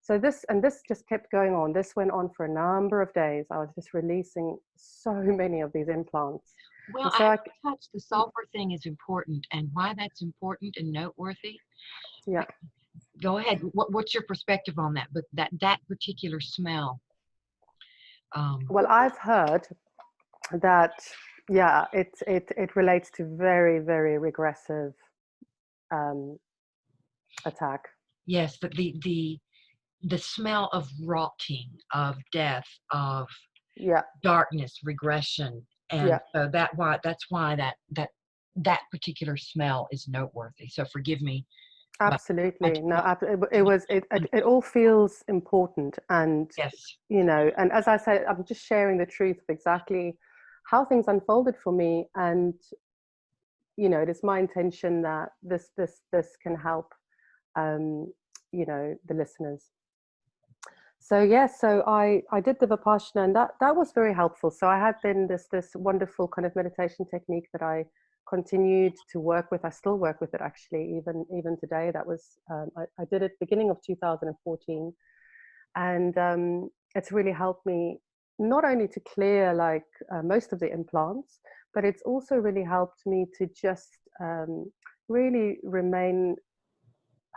So this just kept going on. This went on for a number of days. I was just releasing so many of these implants. Well, And I so have to touch the sulfur thing is important, and why that's important and noteworthy. yeah, Go ahead. What's your perspective on that? But that particular smell. Um, well, I've heard that, yeah, it relates to very, very regressive um, attack. yes, the smell of rotting, of death, of Yeah, darkness, regression, and yeah. so that's why that particular smell is noteworthy. So forgive me, but I Absolutely. just No, want it to was, it all feels important. And, yes. you know, and as I said, I'm just sharing the truth of exactly how things unfolded for me. And, you know, it is my intention that this can help, um, you know, the listeners. So yes, so I did the Vipassana, and that was very helpful. So I had then this wonderful kind of meditation technique that I continued to work with. I still work with it actually, even today. That was I did it beginning of 2014, and it's really helped me not only to clear like most of the implants, but it's also really helped me to just really remain,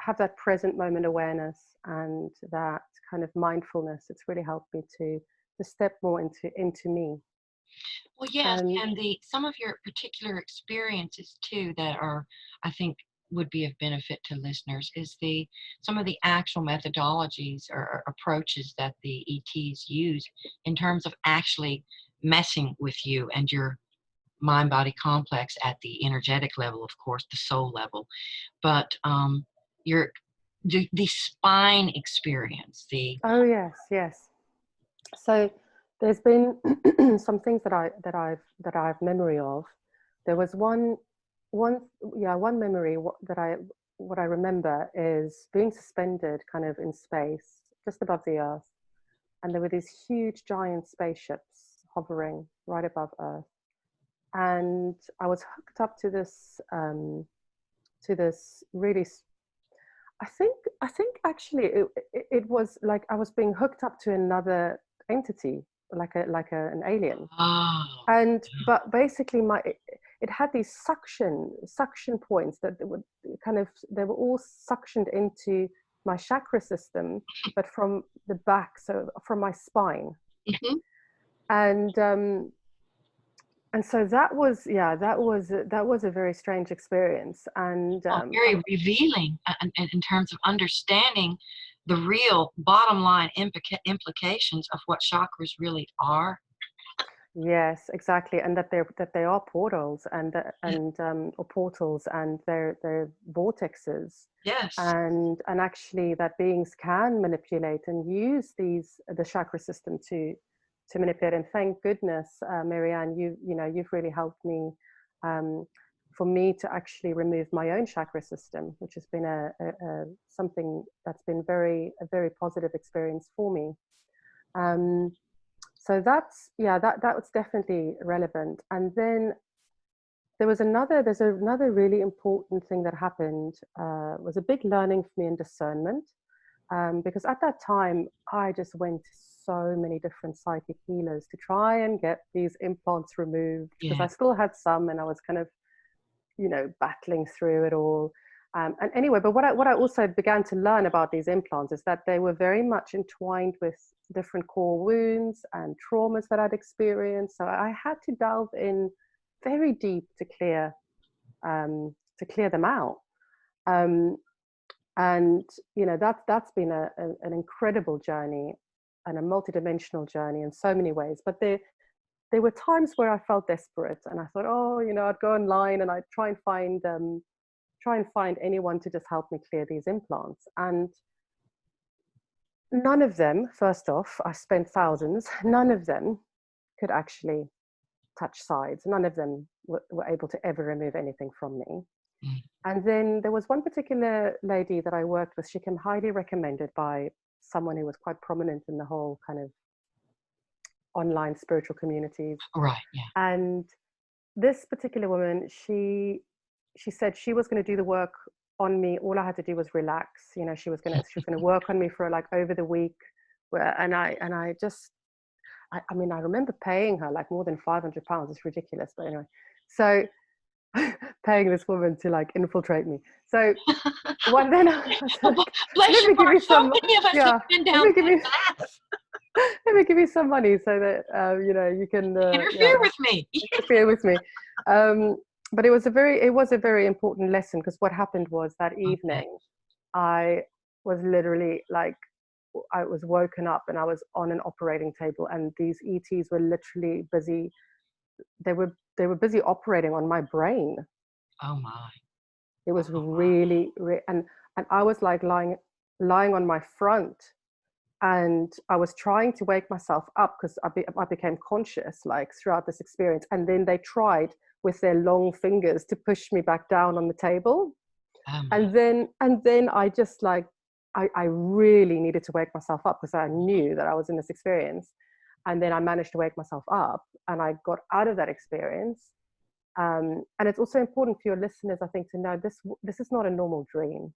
have that present moment awareness and that kind of mindfulness. It's really helped me to step more into me. Well, yes, And and the some of your particular experiences too that are, I think, would be of benefit to listeners is the some of the actual methodologies or approaches that the ETs use in terms of actually messing with you and your mind body complex at the energetic level, of course, the soul level, but your the spine experience, the oh yes, yes. So there's been some things that I've memory of. There was one yeah, one memory that I what I remember is being suspended kind of in space just above the earth, and there were these huge giant spaceships hovering right above earth, and I was hooked up to this really. I think actually it was like I was being hooked up to another entity, an alien, oh, and but basically it had these suction points that would kind of, they were all suctioned into my chakra system, but from the back, so from my spine, mhm. and so that was, yeah, that was a very strange experience. And Oh, very revealing in terms of understanding the real bottom line implications of what chakras really are. yes, exactly, and that they are portals, Yeah. or portals, and they're vortexes, Yes. and actually that beings can manipulate and use the chakra system to manipulate. And thank goodness, Marianne, you've really helped me, um, for me to actually remove my own chakra system, which has been a something that's been a very positive experience for me. Um, so that's, yeah, that was definitely relevant. And then there's another really important thing that happened, was a big learning for me in discernment, because at that time I just went to so many different psychic healers to try and get these implants removed, because Yeah. I still had some, and I was kind of, battling through it all. And anyway, but what I also began to learn about these implants is that they were very much entwined with different core wounds and traumas that I'd experienced. So I had to delve in very deep to clear them out. Um, and that's been an incredible journey and a multidimensional journey in so many ways. But there were times where I felt desperate, and I thought, oh, I'd go online and I'd try and find anyone to just help me clear these implants. And none of them, first off, I spent thousands, none of them could actually touch sides. None of them were able to ever remove anything from me. Mm. And then there was one particular lady that I worked with. She came highly recommended by someone who was quite prominent in the whole kind of online spiritual communities. Right. Yeah. And this particular woman, she said she was going to do the work on me. All I had to do was relax. She was going to work on me for like over the week. I mean, I remember paying her like more than £500. It's ridiculous, but anyway. So paying this woman to like infiltrate me. So one then I was Oh, like, bless let your me give heart. you So some, many of us have yeah, been let down me give you, that path. let me give you some money so that you can, Interfere with me. interfere with me. Um, but it was a very important lesson, because what happened was that Okay. evening, I was literally like, I was woken up and I was on an operating table, and these ETs were literally busy. They were busy operating on my brain. Oh my. It was Oh my. really, and I was like lying on my front, and I was trying to wake myself up because I became conscious like throughout this experience. And then they tried with their long fingers to push me back down on the table. Oh my. And then I just like, I really needed to wake myself up because I knew that I was in this experience. And then I managed to wake myself up and I got out of that experience. And it's also important for your listeners, I think, to know this is not a normal dream.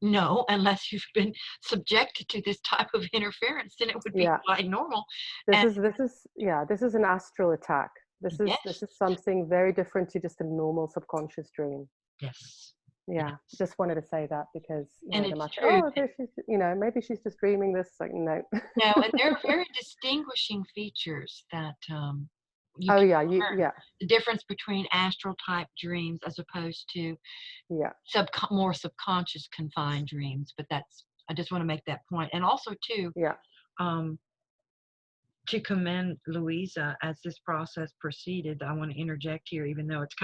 No, unless you've been subjected to this type of interference, then it would be Yeah, quite normal. this And is this is yeah, this is an astral attack. This yes, is something very different to just a normal subconscious dream. yes, Yeah, yes. just wanted to say that because And they it's might say, true. oh, there she's, maybe she's just dreaming this. Like, no. No, and there are very distinguishing features that you Oh can yeah, learn. The difference between astral type dreams as opposed to yeah, more subconscious confined dreams. But I just want to make that point. And also too, yeah, um, to commend Louisa as this process proceeded. I want to interject here, even though it's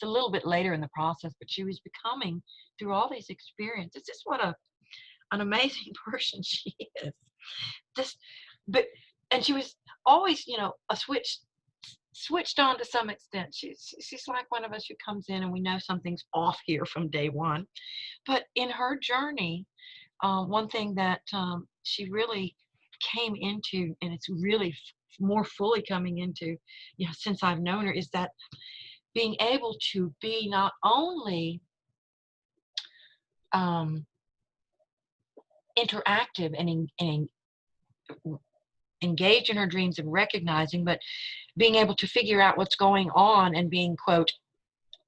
a little bit later in the process, but she was becoming through all these experiences. Just what an amazing person she is. Just, but and she was always, a switched on to some extent. She's like one of us who comes in and we know something's off here from day one. But in her journey, one thing that she really came into, and it's really more fully coming into, since I've known her, is that being able to be not only um, interactive and engage in her dreams and recognizing, but being able to figure out what's going on and being, quote,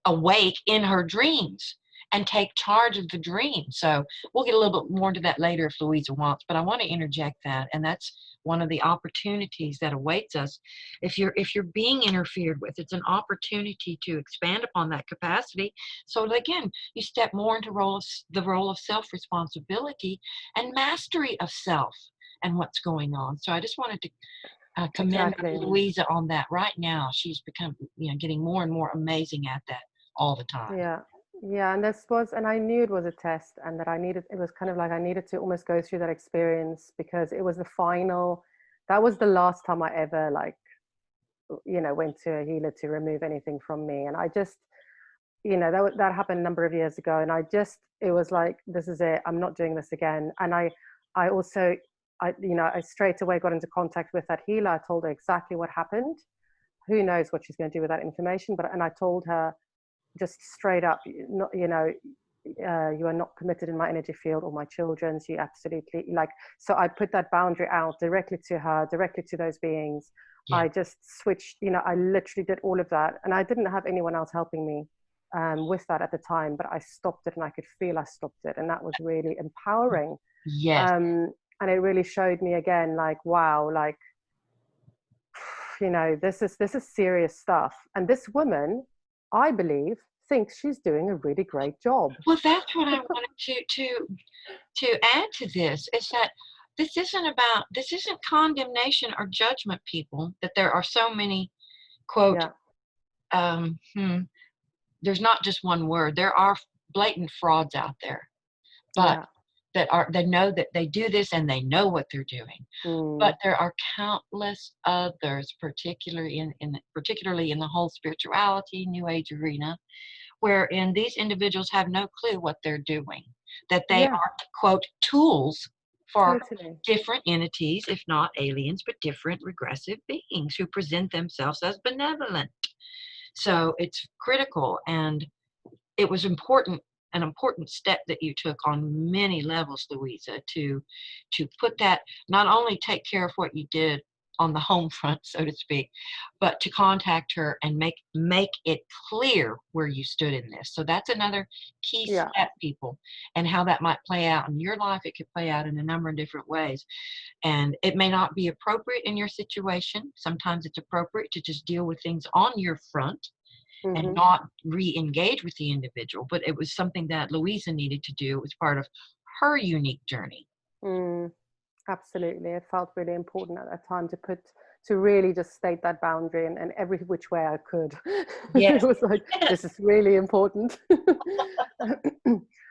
awake in her dreams and take charge of the dream. So we'll get a little bit more into that later if Louisa wants, but I want to interject that. And that's one of the opportunities that awaits us if you're being interfered with. It's an opportunity to expand upon that capacity. So again, you step more into the role of self-responsibility and mastery of self and what's going on. So I just wanted to commend exactly. Louisa on that. Right now she's become, getting more and more amazing at that all the time. Yeah, yeah, and I knew it was a test, and that it was kind of like I needed to almost go through that experience because it was that was the last time I ever like, went to a healer to remove anything from me. And I just, that happened a number of years ago, and it was like, this is it. I'm not doing this again. And I also, I straight away got into contact with that healer. I told her exactly what happened. Who knows what she's going to do with that information? And I told her just straight up, not, you are not permitted in my energy field or my children's. You absolutely like. So I put that boundary out directly to her, directly to those beings. Yeah. I just switched. I literally did all of that, and I didn't have anyone else helping me with that at the time. But I stopped it, and I could feel I stopped it, and that was really empowering. Yes. And it really showed me again, like, wow, like, this is serious stuff. And this woman, I believe, thinks she's doing a really great job. Well, that's what I wanted to add to this, is that this isn't condemnation or judgment, people, that there are so many, quote, Yeah, um, hmm, there's not just one word. There are blatant frauds out there, but yeah. they know that they do this and they know what they're doing. But Mm, there are countless others, particularly in the whole spirituality, New Age arena, wherein these individuals have no clue what they're doing, that they yeah, are, quote, tools for totally. different entities, if not aliens, but different regressive beings who present themselves as benevolent. So it's critical, and it was an important step that you took on many levels, Louisa, to put that, not only take care of what you did on the home front, so to speak, but to contact her and make it clear where you stood in this. So that's another key Yeah, step, people, and how that might play out in your life. It could play out in a number of different ways. And it may not be appropriate in your situation. Sometimes it's appropriate to just deal with things on your front and mm-hmm. not re-engage with the individual. But it was something that Louisa needed to do. It was part of her unique journey. Mm, absolutely. It felt really important at that time to really just state that boundary in every which way I could. It Yes, was like, yes. this is really important.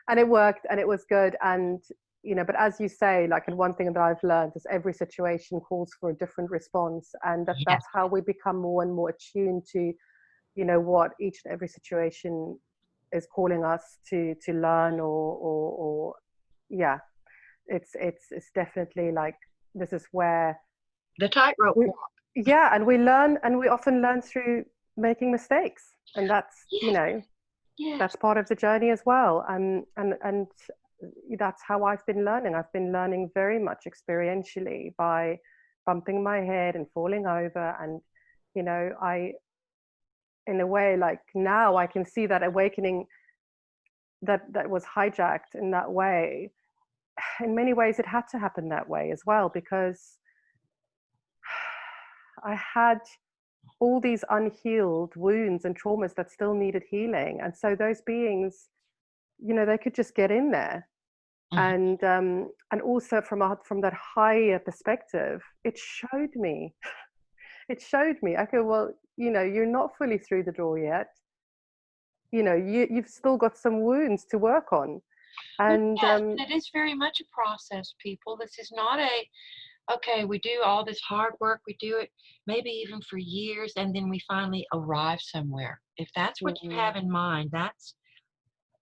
And it worked and it was good. And, but as you say, like, and one thing that I've learned is every situation calls for a different response. And Yes. that's how we become more and more attuned to, what each and every situation is calling us to learn or yeah, it's definitely like, this is where The tightrope we, walk. yeah, and we learn, and we often learn through making mistakes, and that's, Yes, yes. that's part of the journey as well. And that's how I've been learning very much experientially by bumping my head and falling over. And I, in a way, like, now I can see that awakening that was hijacked in that way. In many ways it had to happen that way as well, because I had all these unhealed wounds and traumas that still needed healing. And so those beings, they could just get in there. Mhm. And also from that higher perspective, it showed me, okay, well, you're not fully through the door yet. You've still got some wounds to work on. Well, And yes, and it is very much a process, people. This is not okay, we do all this hard work, we do it maybe even for years, and then we finally arrive somewhere. If that's what you mm, have in mind, that's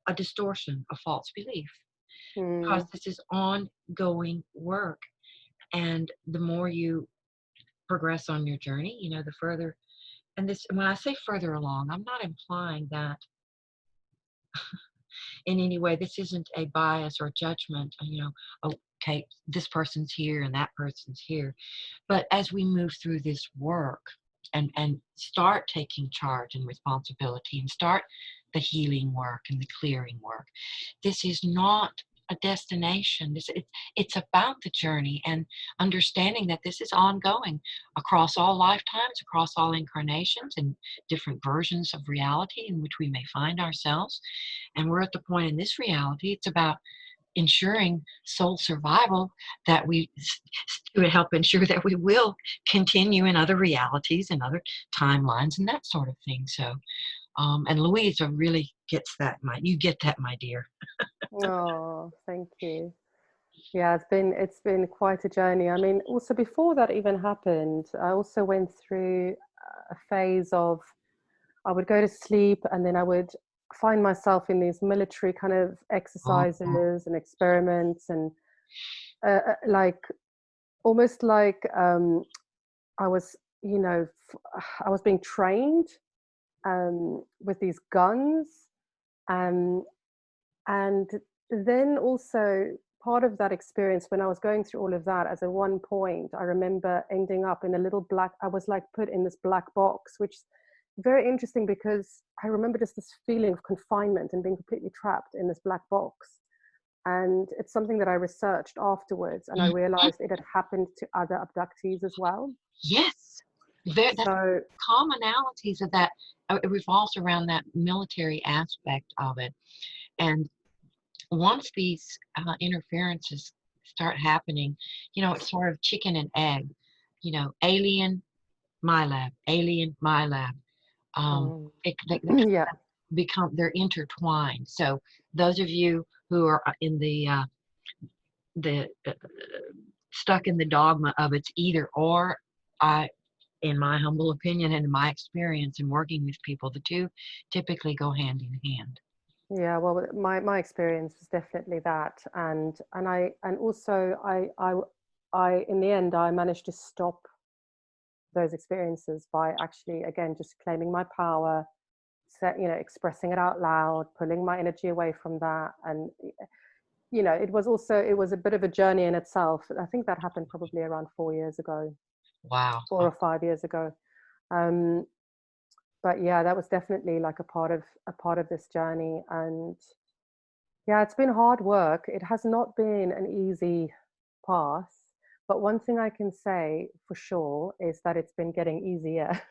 a distortion, a false belief, because mm, this is ongoing work. And the more you progress on your journey, the further, and this, when I say further along, I'm not implying that in any way. This isn't a bias or judgment, okay, this person's here and that person's here. But as we move through this work and start taking charge and responsibility and start the healing work and the clearing work, this is not a destination. It's about the journey and understanding that this is ongoing across all lifetimes, across all incarnations, and different versions of reality in which we may find ourselves. And we're at the point in this reality, it's about ensuring soul survival, that we to help ensure that we will continue in other realities and other timelines and that sort of thing. So, and Louisa really gets that, you get that, my dear. oh, thank you. Yeah, it's been quite a journey. I mean, also before that even happened, I also went through a phase of, I would go to sleep and then I would find myself in these military kind of Oh, exercises and experiments, and like, almost like, I was, I was being trained with these guns. Um, and then also, part of that experience, when I was going through all of that, as at one point I remember ending up in a little black, I was like put in this black box, which is very interesting because I remember just this feeling of confinement and being completely trapped in this black box. And it's something that I researched afterwards, and I mhm. realized it had happened to other abductees as well. Yes, that's So commonalities of that. It revolves around that military aspect of it. And once these interferences start happening, it's sort of chicken and egg, alien, my lab, alien, my lab. mm, They yeah. they're intertwined. So those of you who are in the stuck in the dogma of it's either or, I, in my humble opinion and in my experience in working with people, the two typically go hand in hand. Yeah, well, my experience was definitely that. And also, I in the end, I managed to stop those experiences by actually, again, just claiming my power, expressing it out loud, pulling my energy away from that. And it was a bit of a journey in itself. I think that happened probably around 4 years ago, Wow. 4 or 5 years ago. Um, but yeah, that was definitely like a part of this journey. And yeah, it's been hard work. It has not been an easy path, but one thing I can say for sure is that it's been getting easier.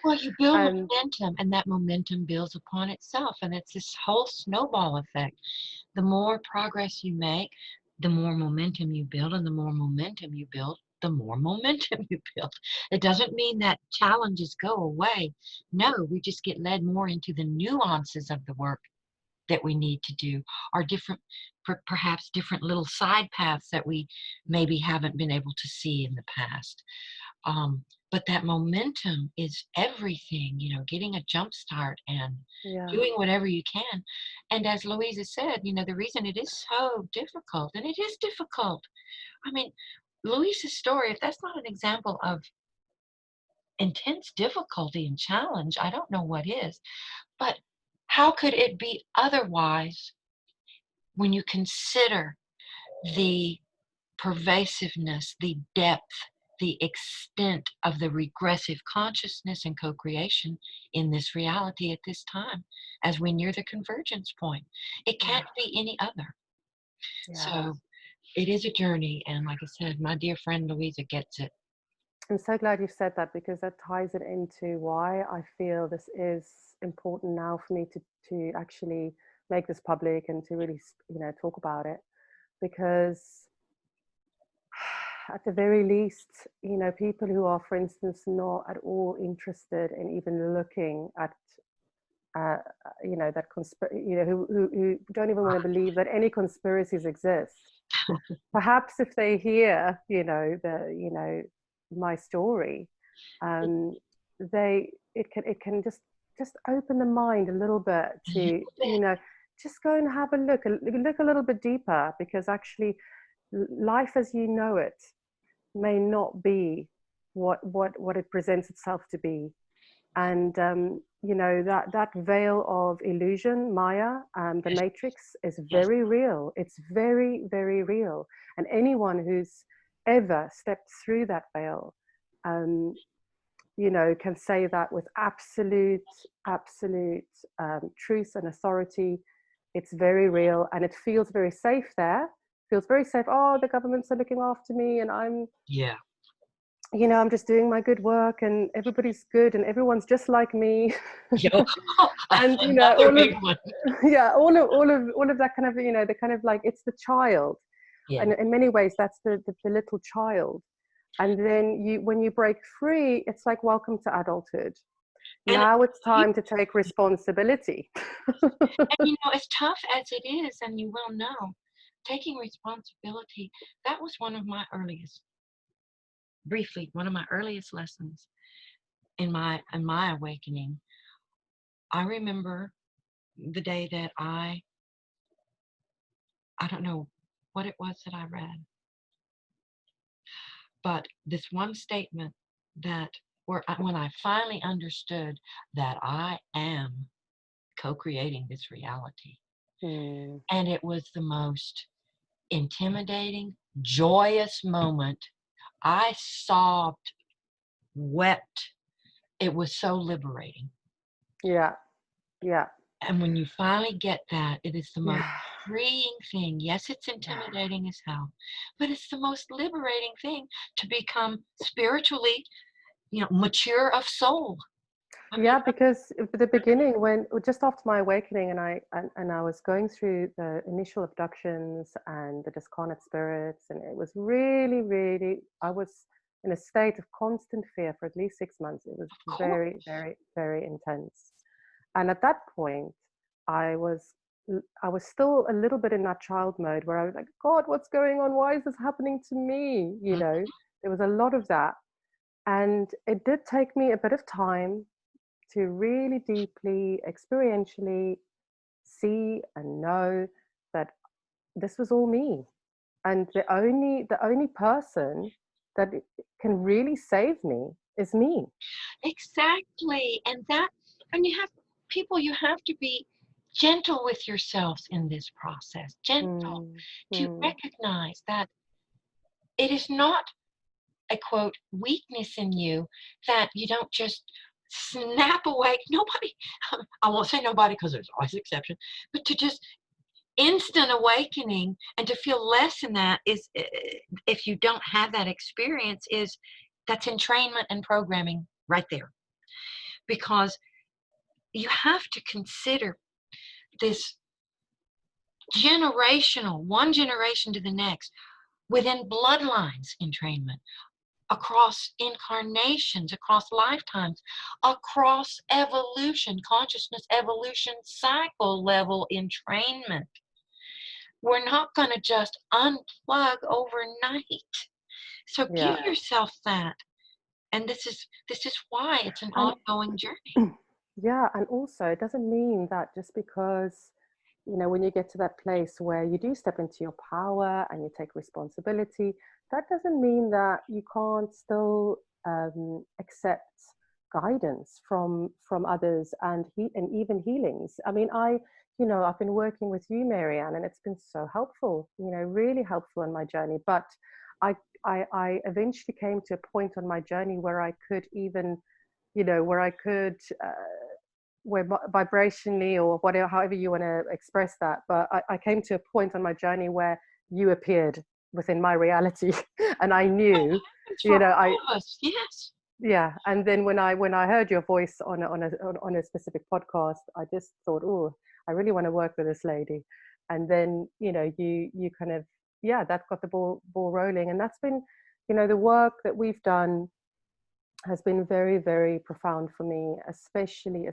Well, you build And momentum, and that momentum builds upon itself, and it's this whole snowball effect. The more progress you make, the more momentum you build, and the more momentum you build, the more momentum you build. It doesn't mean that challenges go away. No, we just get led more into the nuances of the work that we need to do, or different, perhaps different little side paths that we maybe haven't been able to see in the past. Um, but that momentum is everything, getting a jump start and yeah, doing whatever you can. And as Louisa said, the reason it is so difficult, and it is difficult. I mean, Louisa's story, if that's not an example of intense difficulty and challenge, I don't know what is. But how could it be otherwise when you consider the pervasiveness, the depth, the extent of the regressive consciousness and co-creation in this reality at this time as we near the convergence point? It yeah, can't be any other. yeah. So it is a journey, and like I said, my dear friend Louisa gets it. I'm so glad you've said that, because that ties it into why I feel this is important now for me to actually make this public and to really, talk about it. Because at the very least, people who are, for instance, not at all interested in even looking at, uh, that who don't even want to believe that any conspiracies exist. Perhaps if they hear, my story, um, it can just open the mind a little bit A to, little bit. just go and have a look a little bit deeper, because actually life as you know it may not be what it presents itself to be. And that veil of illusion, Maya, the Yes, matrix, is yes, very real. It's very, very real. And anyone who's ever stepped through that veil, um, can say that with absolute truth and authority. It's very real, and it feels very safe there. Feels very safe. Oh, the governments are looking after me, and yeah. I'm just doing my good work, and everybody's good, and everyone's just like me. Yo, that's And another all of big one. yeah, all of that kind of, the kind of like, it's the child, Yeah. and in many ways that's the little child. And then when you break free, it's like, welcome to adulthood. And Now it's you time to take responsibility. and as tough as it is, and you will know, taking responsibility, that was one of my earliest lessons in my awakening. I remember the day that I don't know what it was that I read, but this one statement that when I finally understood that I am co-creating this reality. Mm, And it was the most intimidating, joyous moment. I sobbed, wept. It was so liberating. yeah, yeah, And when you finally get that, it is the most yeah, freeing thing. Yes, it's yeah. intimidating as hell, but it's the most liberating thing to become spiritually, mature of soul. I mean, Yeah, because at the beginning, when just after my awakening, and I was going through the initial abductions and the discarnate spirits, and it was really, really, I was in a state of constant fear for at least 6 months. It was of course. very, very, very intense. And at that point, I was I was still a little bit in that child mode where I was like, God, what's going on? Why is this happening to me? There was a lot of that. And it did take me a bit of time to really deeply, experientially see and know that this was all me. And the only person that can really save me is me. Exactly. And you have people, you have to be gentle with yourselves in this process, gentle Mm, to mm. recognize that it is not a quote weakness in you that you don't just snap awake. Nobody, I won't say nobody because there's always an exception, but to just instant awakening and to feel less in that if you don't have that experience, is that's entrainment and programming right there, because you have to consider this generational, one generation to the next, within bloodlines entrainment, across incarnations, across lifetimes, across evolution, consciousness evolution cycle level entrainment. We're not going to just unplug overnight. So Yeah. give yourself that. And this is why it's an And ongoing journey. yeah, and also it doesn't mean that just because, when you get to that place where you do step into your power and you take responsibility, that doesn't mean that you can't still accept guidance from others and even healings. I mean, I've been working with you, Marianne, and it's been so helpful, really helpful in my journey. But I eventually came to a point on my journey where I could even, where I could where vibrationally or whatever, however you want to express that. But I came to a point on my journey where you appeared within my reality, and I That knew, happens for I all of us. Yes. yeah. And then when I heard your voice on a specific podcast, I just thought, oh, I really want to work with this lady. And then you kind of, yeah, that got the ball rolling, and that's been, the work that we've done has been very, very profound for me, especially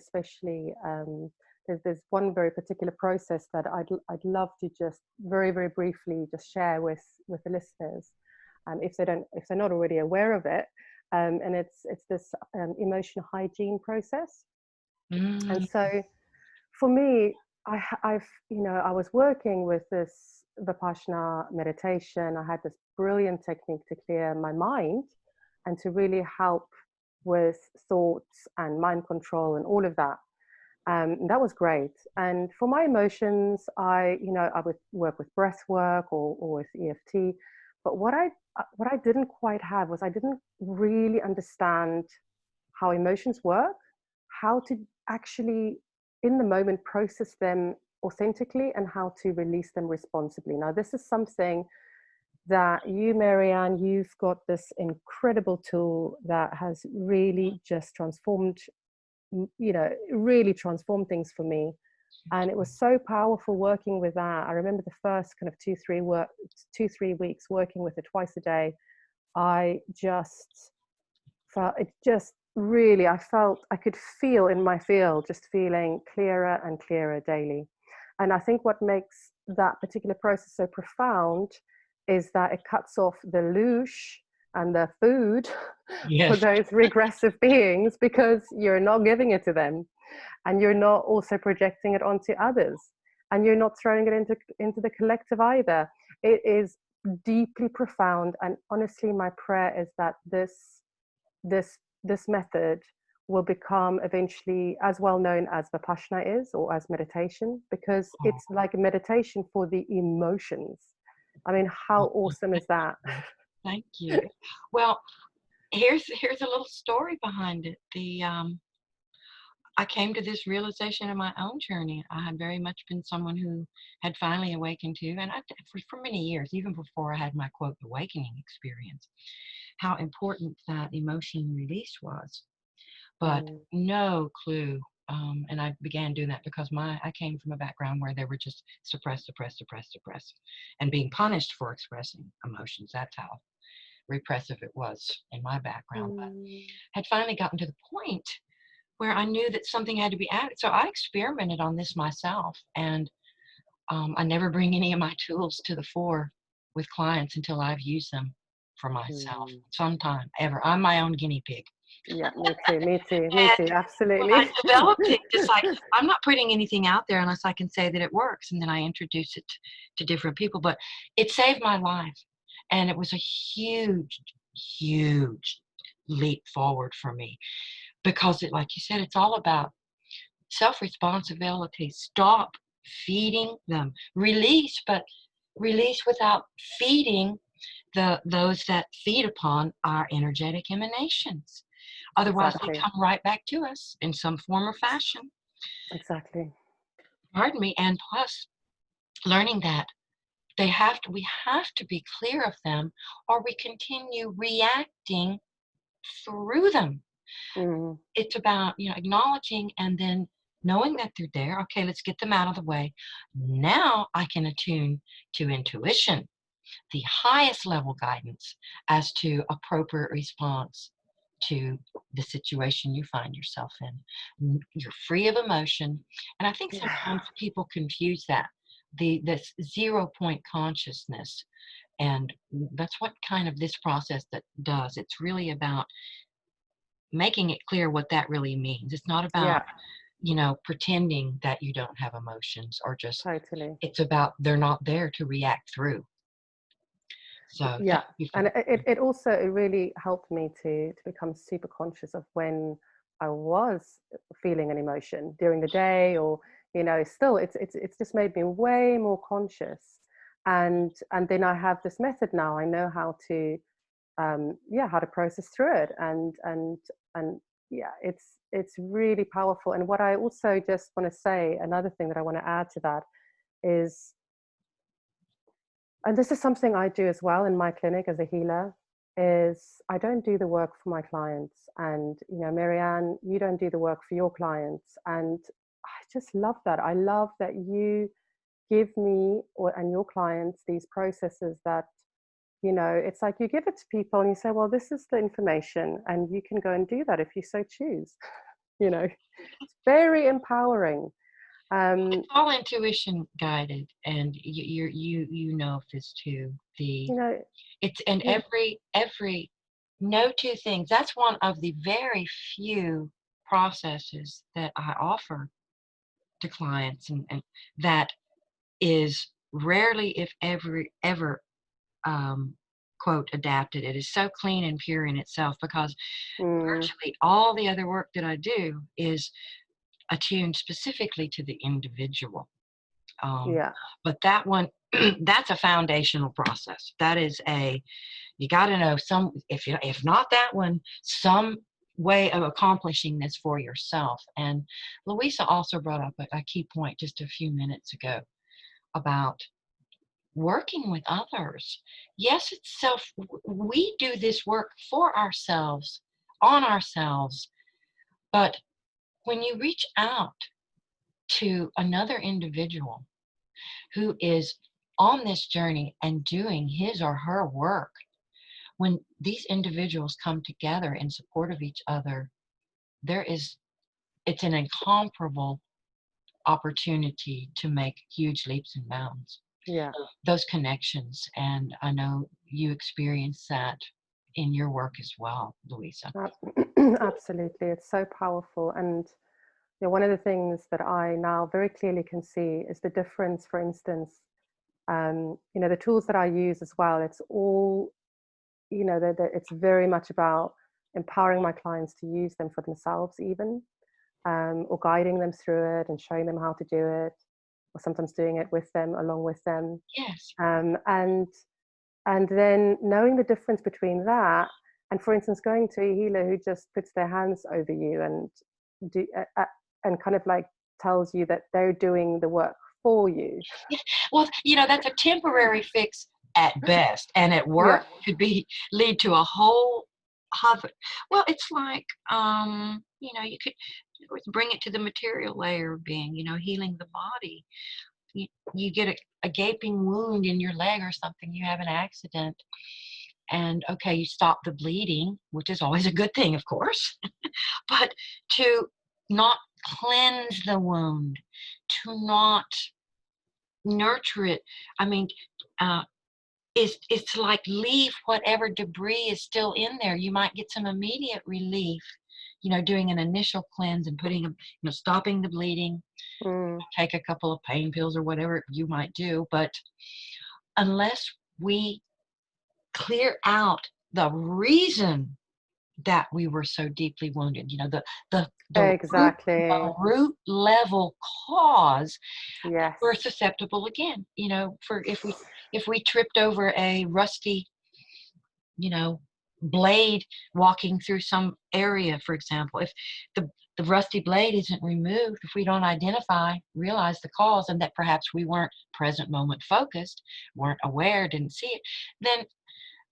there's one very particular process that I'd love to just very, very briefly just share with the listeners, if they're not already aware of it, and it's this emotion hygiene process. And Mm. so for me, I was working with this Vipassana meditation. I had this brilliant technique to clear my mind and to really help with thoughts and mind control and all of that. And that was great. And for my emotions, I would work with breath work or with EFT. But what I didn't quite have was I didn't really understand how emotions work, how to actually in the moment process them authentically, and how to release them responsibly. Now, this is something that you, Marianne, you've got this incredible tool that has really just transformed, really transformed things for me. And it was so powerful working with that. I remember the first kind of 2-3 weeks working with it twice a day. I just felt it just really, I could feel in my field, just feeling clearer and clearer daily. And I think what makes that particular process so profound is that it cuts off the loosh and the food for Yes. those regressive beings, because you're not giving it to them, and you're not also projecting it onto others, and you're not throwing it into the collective either. It is deeply profound, and honestly, my prayer is that this method will become eventually as well known as Vipassana is, or as meditation, because Oh, it's like a meditation for the emotions. I mean, how well, awesome is that? thank you. Well, here's a little story behind it. I came to this realization in my own journey. I had very much been someone who had finally awakened to, and for many years, even before I had my quote awakening experience, how important that emotion release was, but Mm, no clue. And I began doing that because I came from a background where they were just suppress, suppress, suppress, suppress, and being punished for expressing emotions. That's how repressive it was in my background. But mm, had finally gotten to the point where I knew that something had to be added. So I experimented on this myself, and I never bring any of my tools to the fore with clients until I've used them for myself mm. sometime ever. I'm my own guinea pig. Yeah, me too, me too, me And too, when I absolutely. developed it, just like I'm not putting anything out there unless I can say that it works, and then I introduce it to different people. But it saved my life, and it was a huge, huge leap forward for me, because like you said, it's all about self-responsibility. Stop feeding them. Release, but release without feeding those that feed upon our energetic emanations. Otherwise, they Exactly, come right back to us in some form or fashion. exactly. Pardon me. And plus, learning that we have to be clear of them, or we continue reacting through them. Mm. It's about, acknowledging and then knowing that they're there. Okay, let's get them out of the way. Now I can attune to intuition, the highest level guidance as to appropriate response to the situation you find yourself in. You're free of emotion. And I think Yeah. sometimes people confuse that, this 0 point consciousness. And that's what kind of this process that does. It's really about making it clear what that really means. It's not about, Yeah, pretending that you don't have emotions or just, totally. it's about they're not there to react through. So Yeah, thank you for and that. it also it really helped me to become super conscious of when I was feeling an emotion during the day, or still it's just made me way more conscious. And then I have this method now. I know how to yeah, how to process through it, and yeah, it's really powerful. And what I also just want to say, another thing that I want to add to that is, and this is something I do as well in my clinic as a healer, is I don't do the work for my clients. And, Marianne, you don't do the work for your clients. And I just love that. I love that you give me and your clients these processes that, it's like you give it to people and you say, well, this is the information and you can go and do that if you so choose. It's very empowering. It's Um, all intuition guided, and you know this too. The you know, it's and you, every no two things. That's one of the very few processes that I offer to clients, and that is rarely, if ever, um, quote, adapted. It is so clean and pure in itself because mm, virtually all the other work that I do is attuned specifically to the individual. Um, yeah, but that one, that's a foundational process. That is you got to know some, if not that one, some way of accomplishing this for yourself. And Louisa also brought up a key point just a few minutes ago about working with others. Yes, it's we do this work for ourselves, on ourselves, but when you reach out to another individual who is on this journey and doing his or her work, when these individuals come together in support of each other, it's an incomparable opportunity to make huge leaps and bounds. yeah. Those connections, and I know you experience that in your work as well, Louisa. Absolutely, it's so powerful. And one of the things that I now very clearly can see is the difference. For instance, the tools that I use as well. It's all, it's very much about empowering my clients to use them for themselves, even, or guiding them through it and showing them how to do it, or sometimes doing it with them, along with them, Yes. um, and and then knowing the difference between that and, for instance, going to a healer who just puts their hands over you and and kind of like tells you that they're doing the work for you. Yeah. Well, that's a temporary fix at best, and at Yeah. work could be lead to a whole other. Well, it's like, you could bring it to the material layer of being, healing the body. You get a gaping wound in your leg or something, you have an accident, and okay, you stop the bleeding, which is always a good thing, of course, but to not cleanse the wound, to not nurture it. I mean, uh, it's like leave whatever debris is still in there. You might get some immediate relief, doing an initial cleanse and putting, stopping the bleeding, Mm, take a couple of pain pills or whatever you might do. But unless we clear out the reason that we were so deeply wounded, the exactly. root level cause, we're Yes. susceptible again, for if we tripped over a rusty, you know, blade walking through some area, for example, if the rusty blade isn't removed, if we don't realize the cause, and that perhaps we weren't present moment focused, weren't aware, didn't see it, then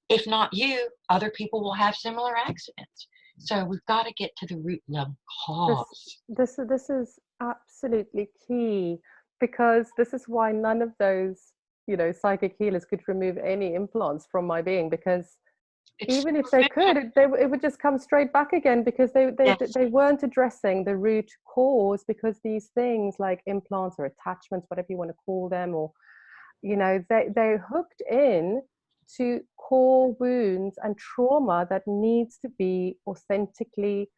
if not you, other people will have similar accidents. So we've got to get to the root level This cause. this is absolutely key, because this is why none of those, psychic healers could remove any implants from my being, because It's even if they superficial. could, it would just come straight back again, because Yes, they weren't addressing the root cause. Because these things like implants or attachments, whatever you want to call them, or they're hooked in to core wounds and trauma that needs to be authentically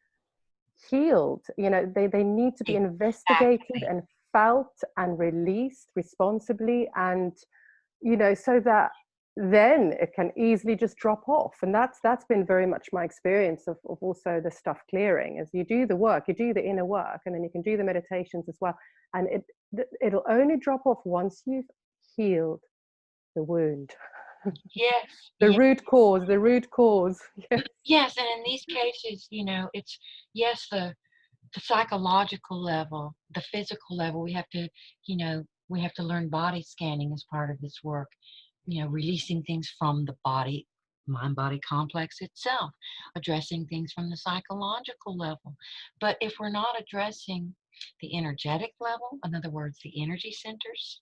healed. They need to be investigated exactly. and felt and released responsibly, and so that then it can easily just drop off. And that's been very much my experience of also the stuff clearing. As you do the work, you do the inner work, and then you can do the meditations as well, and it'll only drop off once you've healed the wound. Yes, The yes. root cause. Yes. Yes, and in these cases, it's yes, the psychological level, the physical level. We have to learn body scanning as part of this work. Releasing things from the body, mind body complex itself, addressing things from the psychological level. But if we're not addressing the energetic level, in other words, the energy centers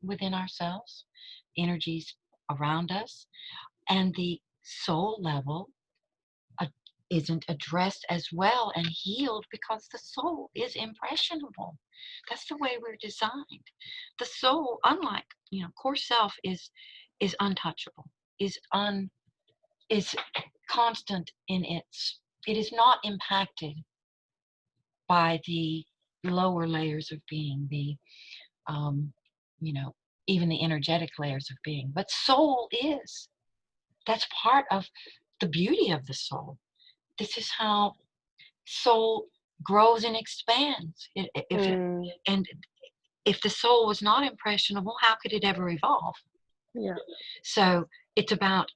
within ourselves, energies around us, and the soul level uh, isn't addressed as well and healed, because the soul is impressionable. That's the way we're designed. The soul, unlike core self, is untouchable, is un is constant in its. It is not impacted by the lower layers of being, the um, you know even the energetic layers of being. But soul is. That's part of the beauty of the soul. This is how soul grows and expands. Mm, And if the soul was not impressionable, how could it ever evolve? yeah. So it's about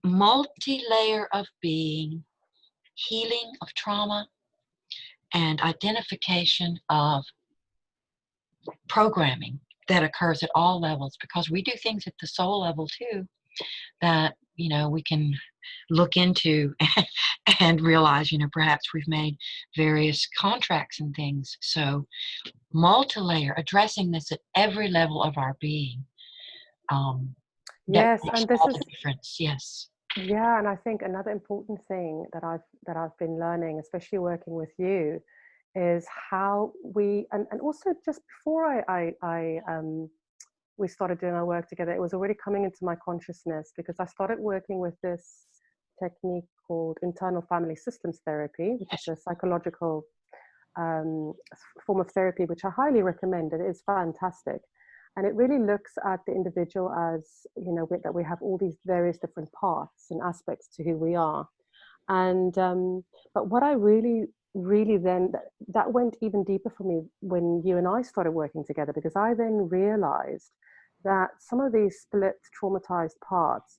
multi-layer of being, healing of trauma, and identification of programming that occurs at all levels, because we do things at the soul level too that we can look into and realize perhaps we've made various contracts and things. So multi-layer, addressing this at every level of our being, that Yes, makes and this all is, the difference. Yes. yeah, and I think another important thing that I've been learning, especially working with you, is how we, and also just before we started doing our work together, it was already coming into my consciousness, because I started working with this technique called internal family systems therapy, which is Yes. a psychological um, form of therapy, which I highly recommend. It is fantastic. And it really looks at the individual as, that we have all these various different parts and aspects to who we are. And, but what I really then, that went even deeper for me when you and I started working together, because I then realized that some of these split traumatized parts,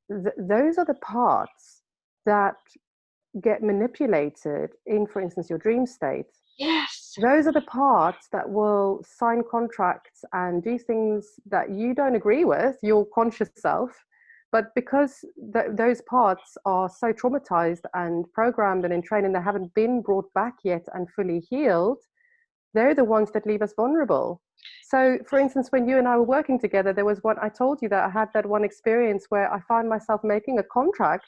those are the parts that get manipulated in, for instance, your dream state. Yes. Those are the parts that will sign contracts and do things that you don't agree with, your conscious self. But because those parts are so traumatized and programmed and entrained, and they haven't been brought back yet and fully healed, they're the ones that leave us vulnerable. So, for instance, when you and I were working together, there was one, I told you that I had that one experience where I found myself making a contract,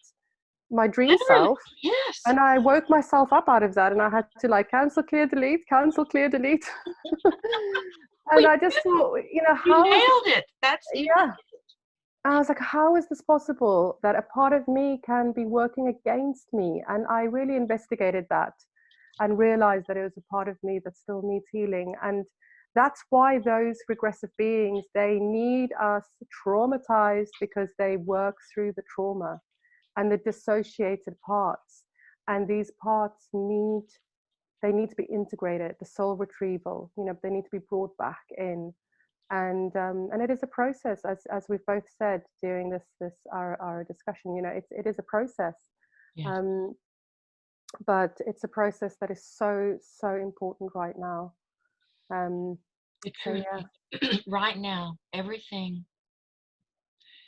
my dream Literally. self, Yes. and I woke myself up out of that, and I had to like cancel, clear, delete. And We I just thought, You how is, nailed it. You yeah. I was like, how is this possible that a part of me can be working against me? And I really investigated that and realized that it was a part of me that still needs healing. And that's why those regressive beings, they need us traumatized, because they work through the trauma and the dissociated parts. And these parts need to be integrated, the soul retrieval, they need to be brought back in. And it is a process, as we've both said during this our discussion. It is a process, Yes. um, but it's a process that is so important right now. Um, The so truth yeah. is, right now, everything,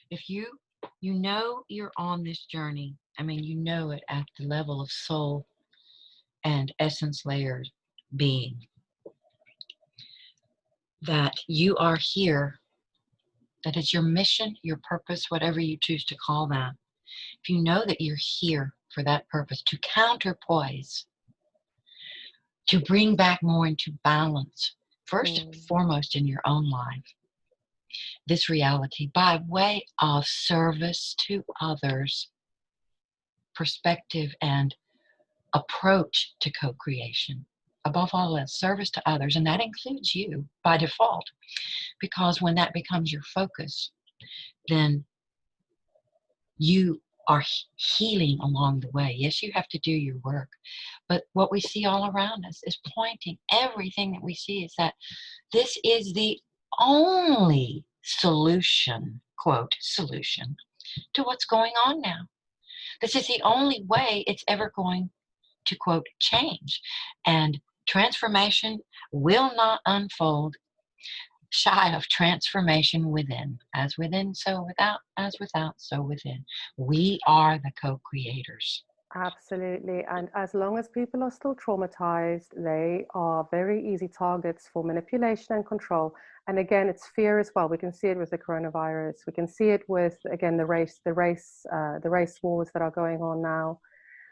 if you're on this journey, I mean, you know it at the level of soul and essence layer being, that you are here, that it's your mission, your purpose, whatever you choose to call that. If you know that you're here for that purpose, to counterpoise, to bring back more into balance, first and foremost in your own life, this reality by way of service to others, perspective and approach to co-creation. Above all else, service to others, and that includes you by default, because when that becomes your focus, then you are healing along the way. Yes, you have to do your work, but what we see all around us is pointing, everything that we see is that this is the only solution, quote, solution to what's going on now. This is the only way it's ever going to, quote, change. And transformation will not unfold shy of transformation within. As within, so without, as without, so within. We are the co-creators. Absolutely. And as long as people are still traumatized, they are very easy targets for manipulation and control. And again, it's fear as well. We can see it with the coronavirus. We can see it with, again, the race wars that are going on now.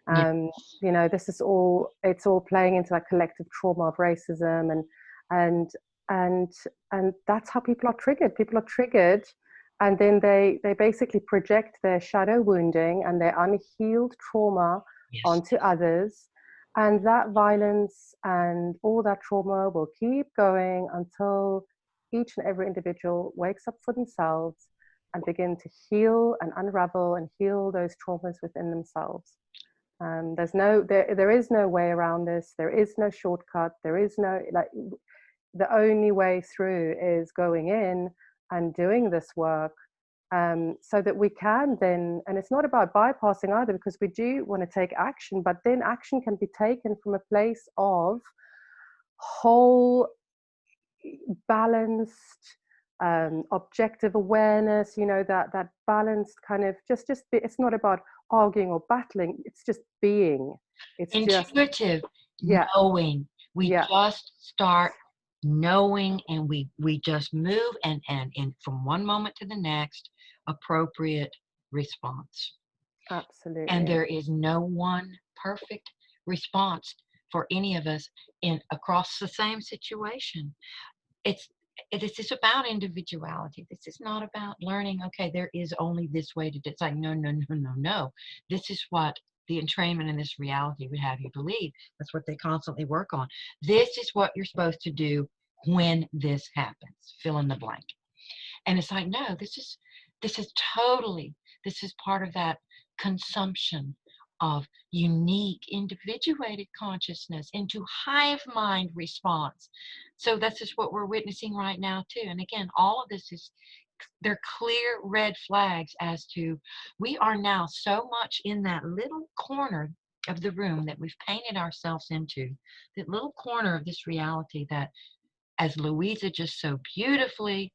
Yeah. You know, this is all, it's all playing into that collective trauma of racism, and and and that's how people are triggered. People are triggered, and then they basically project their shadow wounding and their unhealed trauma Yes. onto others, and that violence and all that trauma will keep going until each and every individual wakes up for themselves and begin to heal and unravel and heal those traumas within themselves. There is no way around this. There is no shortcut. There is no, like, the only way through is going in and doing this work, so that we can then, and it's not about bypassing either, because we do want to take action, but then action can be taken from a place of whole, balanced, objective awareness, you know, that balanced kind of it's not about arguing or battling, it's just being. It's just, Intuitive yeah, knowing. We yeah, just start knowing, and we just move, and from one moment to the next, appropriate response. And absolutely. there is no one perfect response for any of us in across the same situation. It's this is about individuality. This is not about learning, okay, there is only this way to do it. It's like, no, no, no, no, no. This is what the entrainment in this reality would have you believe. That's what they constantly work on. This is what you're supposed to do when this happens. Fill in the blank. And it's like, no, this is totally, this is part of that consumption of unique individuated consciousness into hive mind response. So that's just what we're witnessing right now too. And again, all of this is, they're clear red flags as to, we are now so much in that little corner of the room that we've painted ourselves into, that little corner of this reality that, as Louisa just so beautifully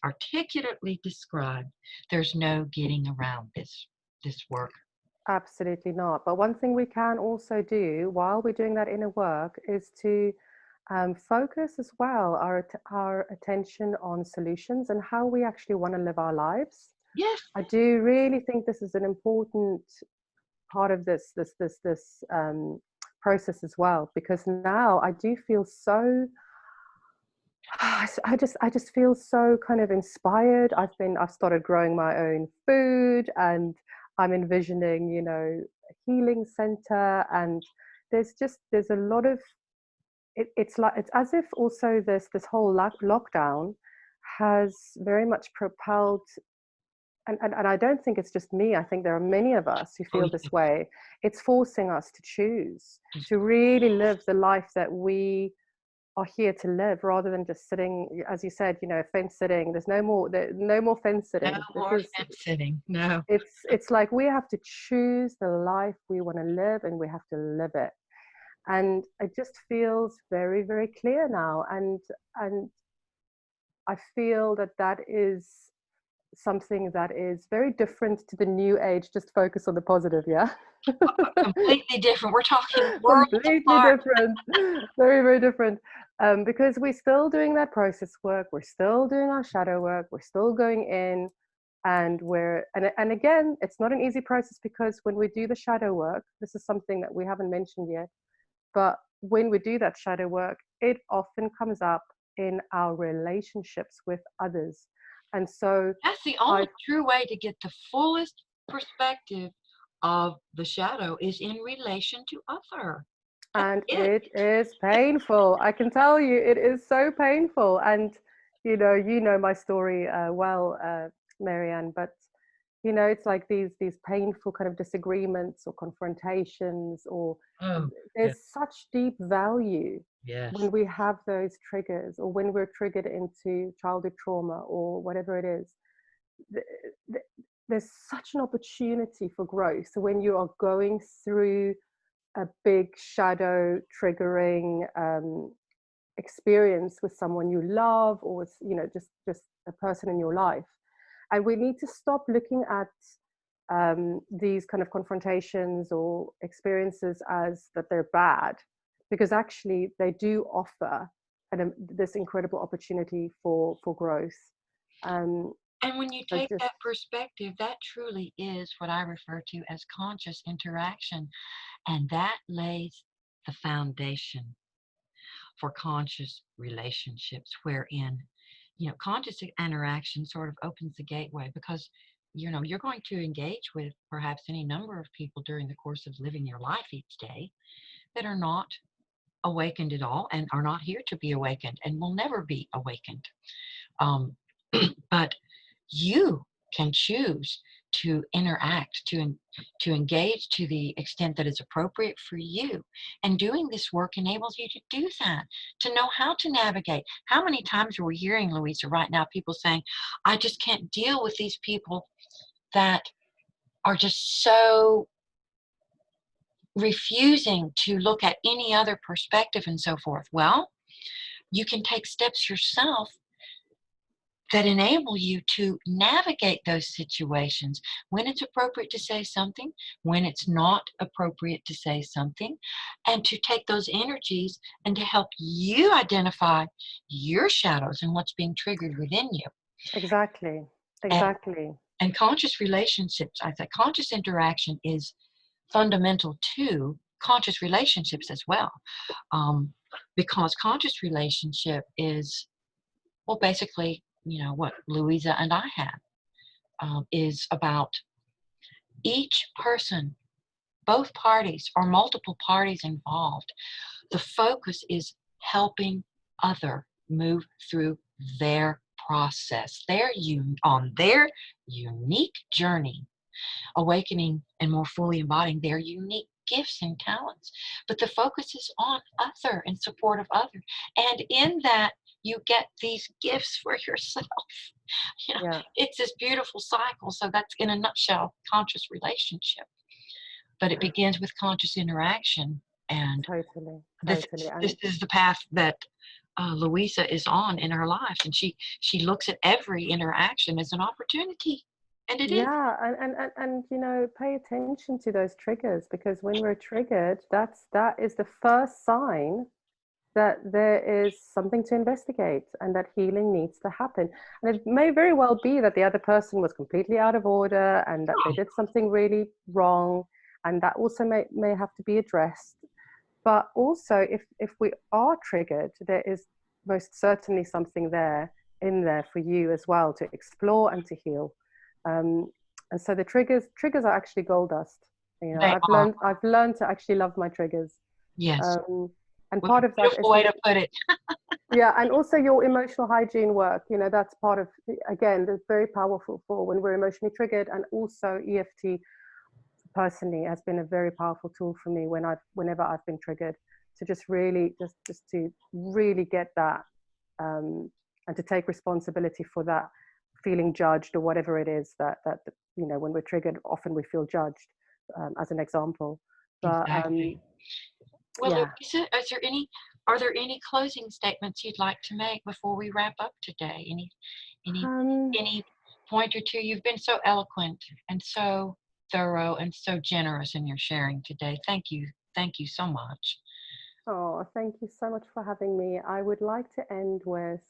articulately described, there's no getting around this work. Absolutely not. But one thing we can also do while we're doing that inner work is to focus as well our attention on solutions and how we actually want to live our lives. Yes. I do really think this is an important part of this process as well, because now I do feel so I just feel so kind of inspired. I've started growing my own food, and I'm envisioning, you know, a healing center, and there's a lot of it's like, it's as if also this whole lockdown has very much propelled, and I don't think it's just me. I think there are many of us who Oh, feel this way. It's forcing us to choose, to really live the life that we are here to live, rather than just sitting, as you said, you know, fence sitting. There's no more fence no sitting. This more is fence sitting. No. it's like we have to choose the life we want to live, and we have to live it. And it just feels very, very clear now. And I feel that that is something that is very different to the new age, just focus on the positive, yeah? Completely different. We're talking worlds Completely apart. different, very, very different. Because we're still doing that process work, we're still doing our shadow work, we're still going in, and and again, it's not an easy process, because when we do the shadow work, this is something that we haven't mentioned yet, but when we do that shadow work, it often comes up in our relationships with others. And so That's the I only true way to get the fullest perspective of the shadow is in relation to other. That's and it. it is painful. I can tell you, it is so painful. And you know my story well, Marianne. But it's like these painful kind of disagreements or confrontations, or Oh, yeah. there's such deep value Yes. when we have those triggers, or when we're triggered into childhood trauma or whatever it is. th- th- there's such an opportunity for growth. So when you are going through a big shadow triggering experience with someone you love, or with just a person in your life, and we need to stop looking at these kind of confrontations or experiences as that they're bad, because actually they do offer this incredible opportunity for growth. um, And when you so take just that perspective, that truly is what I refer to as conscious interaction. And that lays the foundation for conscious relationships, wherein, conscious interaction sort of opens the gateway, because, you're going to engage with perhaps any number of people during the course of living your life each day that are not awakened at all and are not here to be awakened and will never be awakened. Um, but you can choose to interact, to engage to the extent that is appropriate for you. And doing this work enables you to do that, to know how to navigate. How many times are we hearing, Louisa, right now, people saying, I just can't deal with these people that are just so refusing to look at any other perspective and so forth. Well, you can take steps yourself that enable you to navigate those situations, when it's appropriate to say something, when it's not appropriate to say something, and to take those energies and to help you identify your shadows and what's being triggered within you. exactly, And, exactly. and conscious relationships, I think conscious interaction is fundamental to conscious relationships as well. Um, because conscious relationship is, well, basically, what Louisa and I have, is about each person, both parties or multiple parties involved. The focus is helping other move through their process, on their unique journey, awakening and more fully embodying their unique gifts and talents. But the focus is on other, in support of other. And in that, you get these gifts for yourself. Yeah, It's this beautiful cycle. So that's, in a nutshell, conscious relationship. But it begins with conscious interaction. And totally, this totally. this And is the path that Louisa is on in her life, and she looks at every interaction as an opportunity, and it is. yeah, and pay attention to those triggers, because when we're triggered, that is the first sign that there is something to investigate and that healing needs to happen. And it may very well be that the other person was completely out of order and that they did something really wrong, and that also may have to be addressed. But also, if we are triggered, there is most certainly something there in there for you as well to explore and to heal. um, and so the triggers are actually gold dust. They are. I've learned to actually love my triggers. Yes. um, and What a part of that beautiful is way to put it. yeah, and also your emotional hygiene work, that's part of, again, that's very powerful for when we're emotionally triggered. And also EFT personally has been a very powerful tool for me whenever I've been triggered, to just really just to really get that, and to take responsibility for that feeling judged, or whatever it is that when we're triggered, often we feel judged, as an example. But Exactly. Well, yeah. Louisa, are there any closing statements you'd like to make before we wrap up today? Any um any point or two. You've been so eloquent and so thorough and so generous in your sharing today. Thank you. Thank you so much. Oh, thank you so much for having me. I would like to end with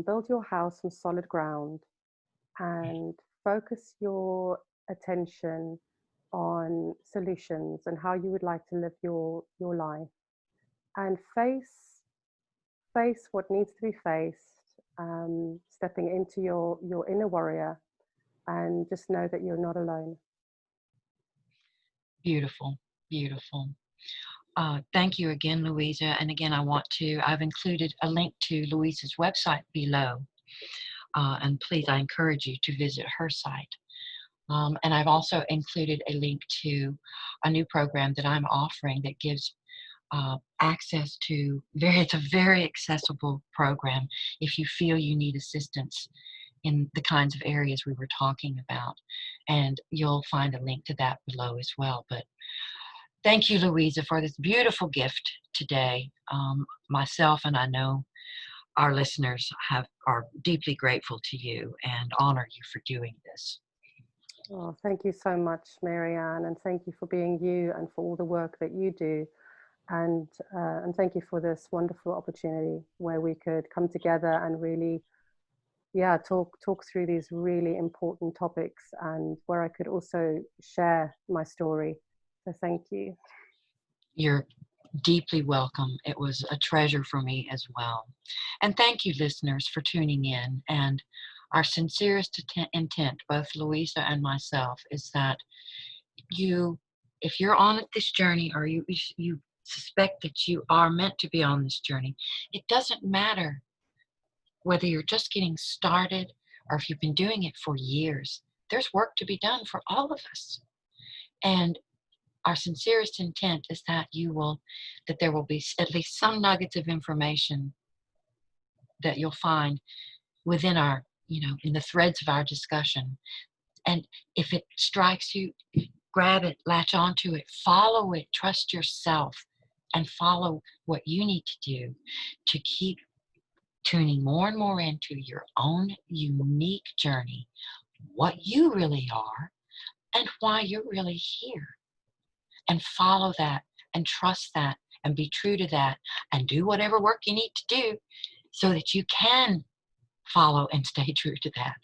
build your house on solid ground and focus your attention on solutions and how you would like to live your life, and face what needs to be faced, stepping into your inner warrior, and just know that you're not alone. Beautiful. Beautiful. Thank you again, Louisa. And again, I've included a link to Louisa's website below. And please, I encourage you to visit her site. And I've also included a link to a new program that I'm offering that gives access to it's a very accessible program if you feel you need assistance in the kinds of areas we were talking about. And you'll find a link to that below as well. But thank you, Louisa, for this beautiful gift today. Myself and I know our listeners are deeply grateful to you and honor you for doing this. Oh, thank you so much, Marianne, and thank you for being you and for all the work that you do. And thank you for this wonderful opportunity where we could come together and really, yeah, talk through these really important topics, and where I could also share my story. So thank you. You're deeply welcome. It was a treasure for me as well. And thank you, listeners, for tuning in. And our sincerest intent, both Louisa and myself, is that if you're on this journey, or you suspect that you are meant to be on this journey, it doesn't matter whether you're just getting started or if you've been doing it for years. There's work to be done for all of us. And our sincerest intent is that there will be at least some nuggets of information that you'll find within in the threads of our discussion. And if it strikes you, grab it, latch onto it, follow it, trust yourself, and follow what you need to do to keep tuning more and more into your own unique journey, what you really are, and why you're really here. And follow that and trust that and be true to that and do whatever work you need to do so that you can follow and stay true to that.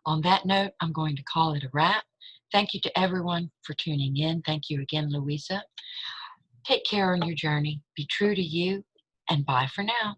On that note, I'm going to call it a wrap. Thank you to everyone for tuning in. Thank you again, Louisa. Take care on your journey. Be true to you, and bye for now.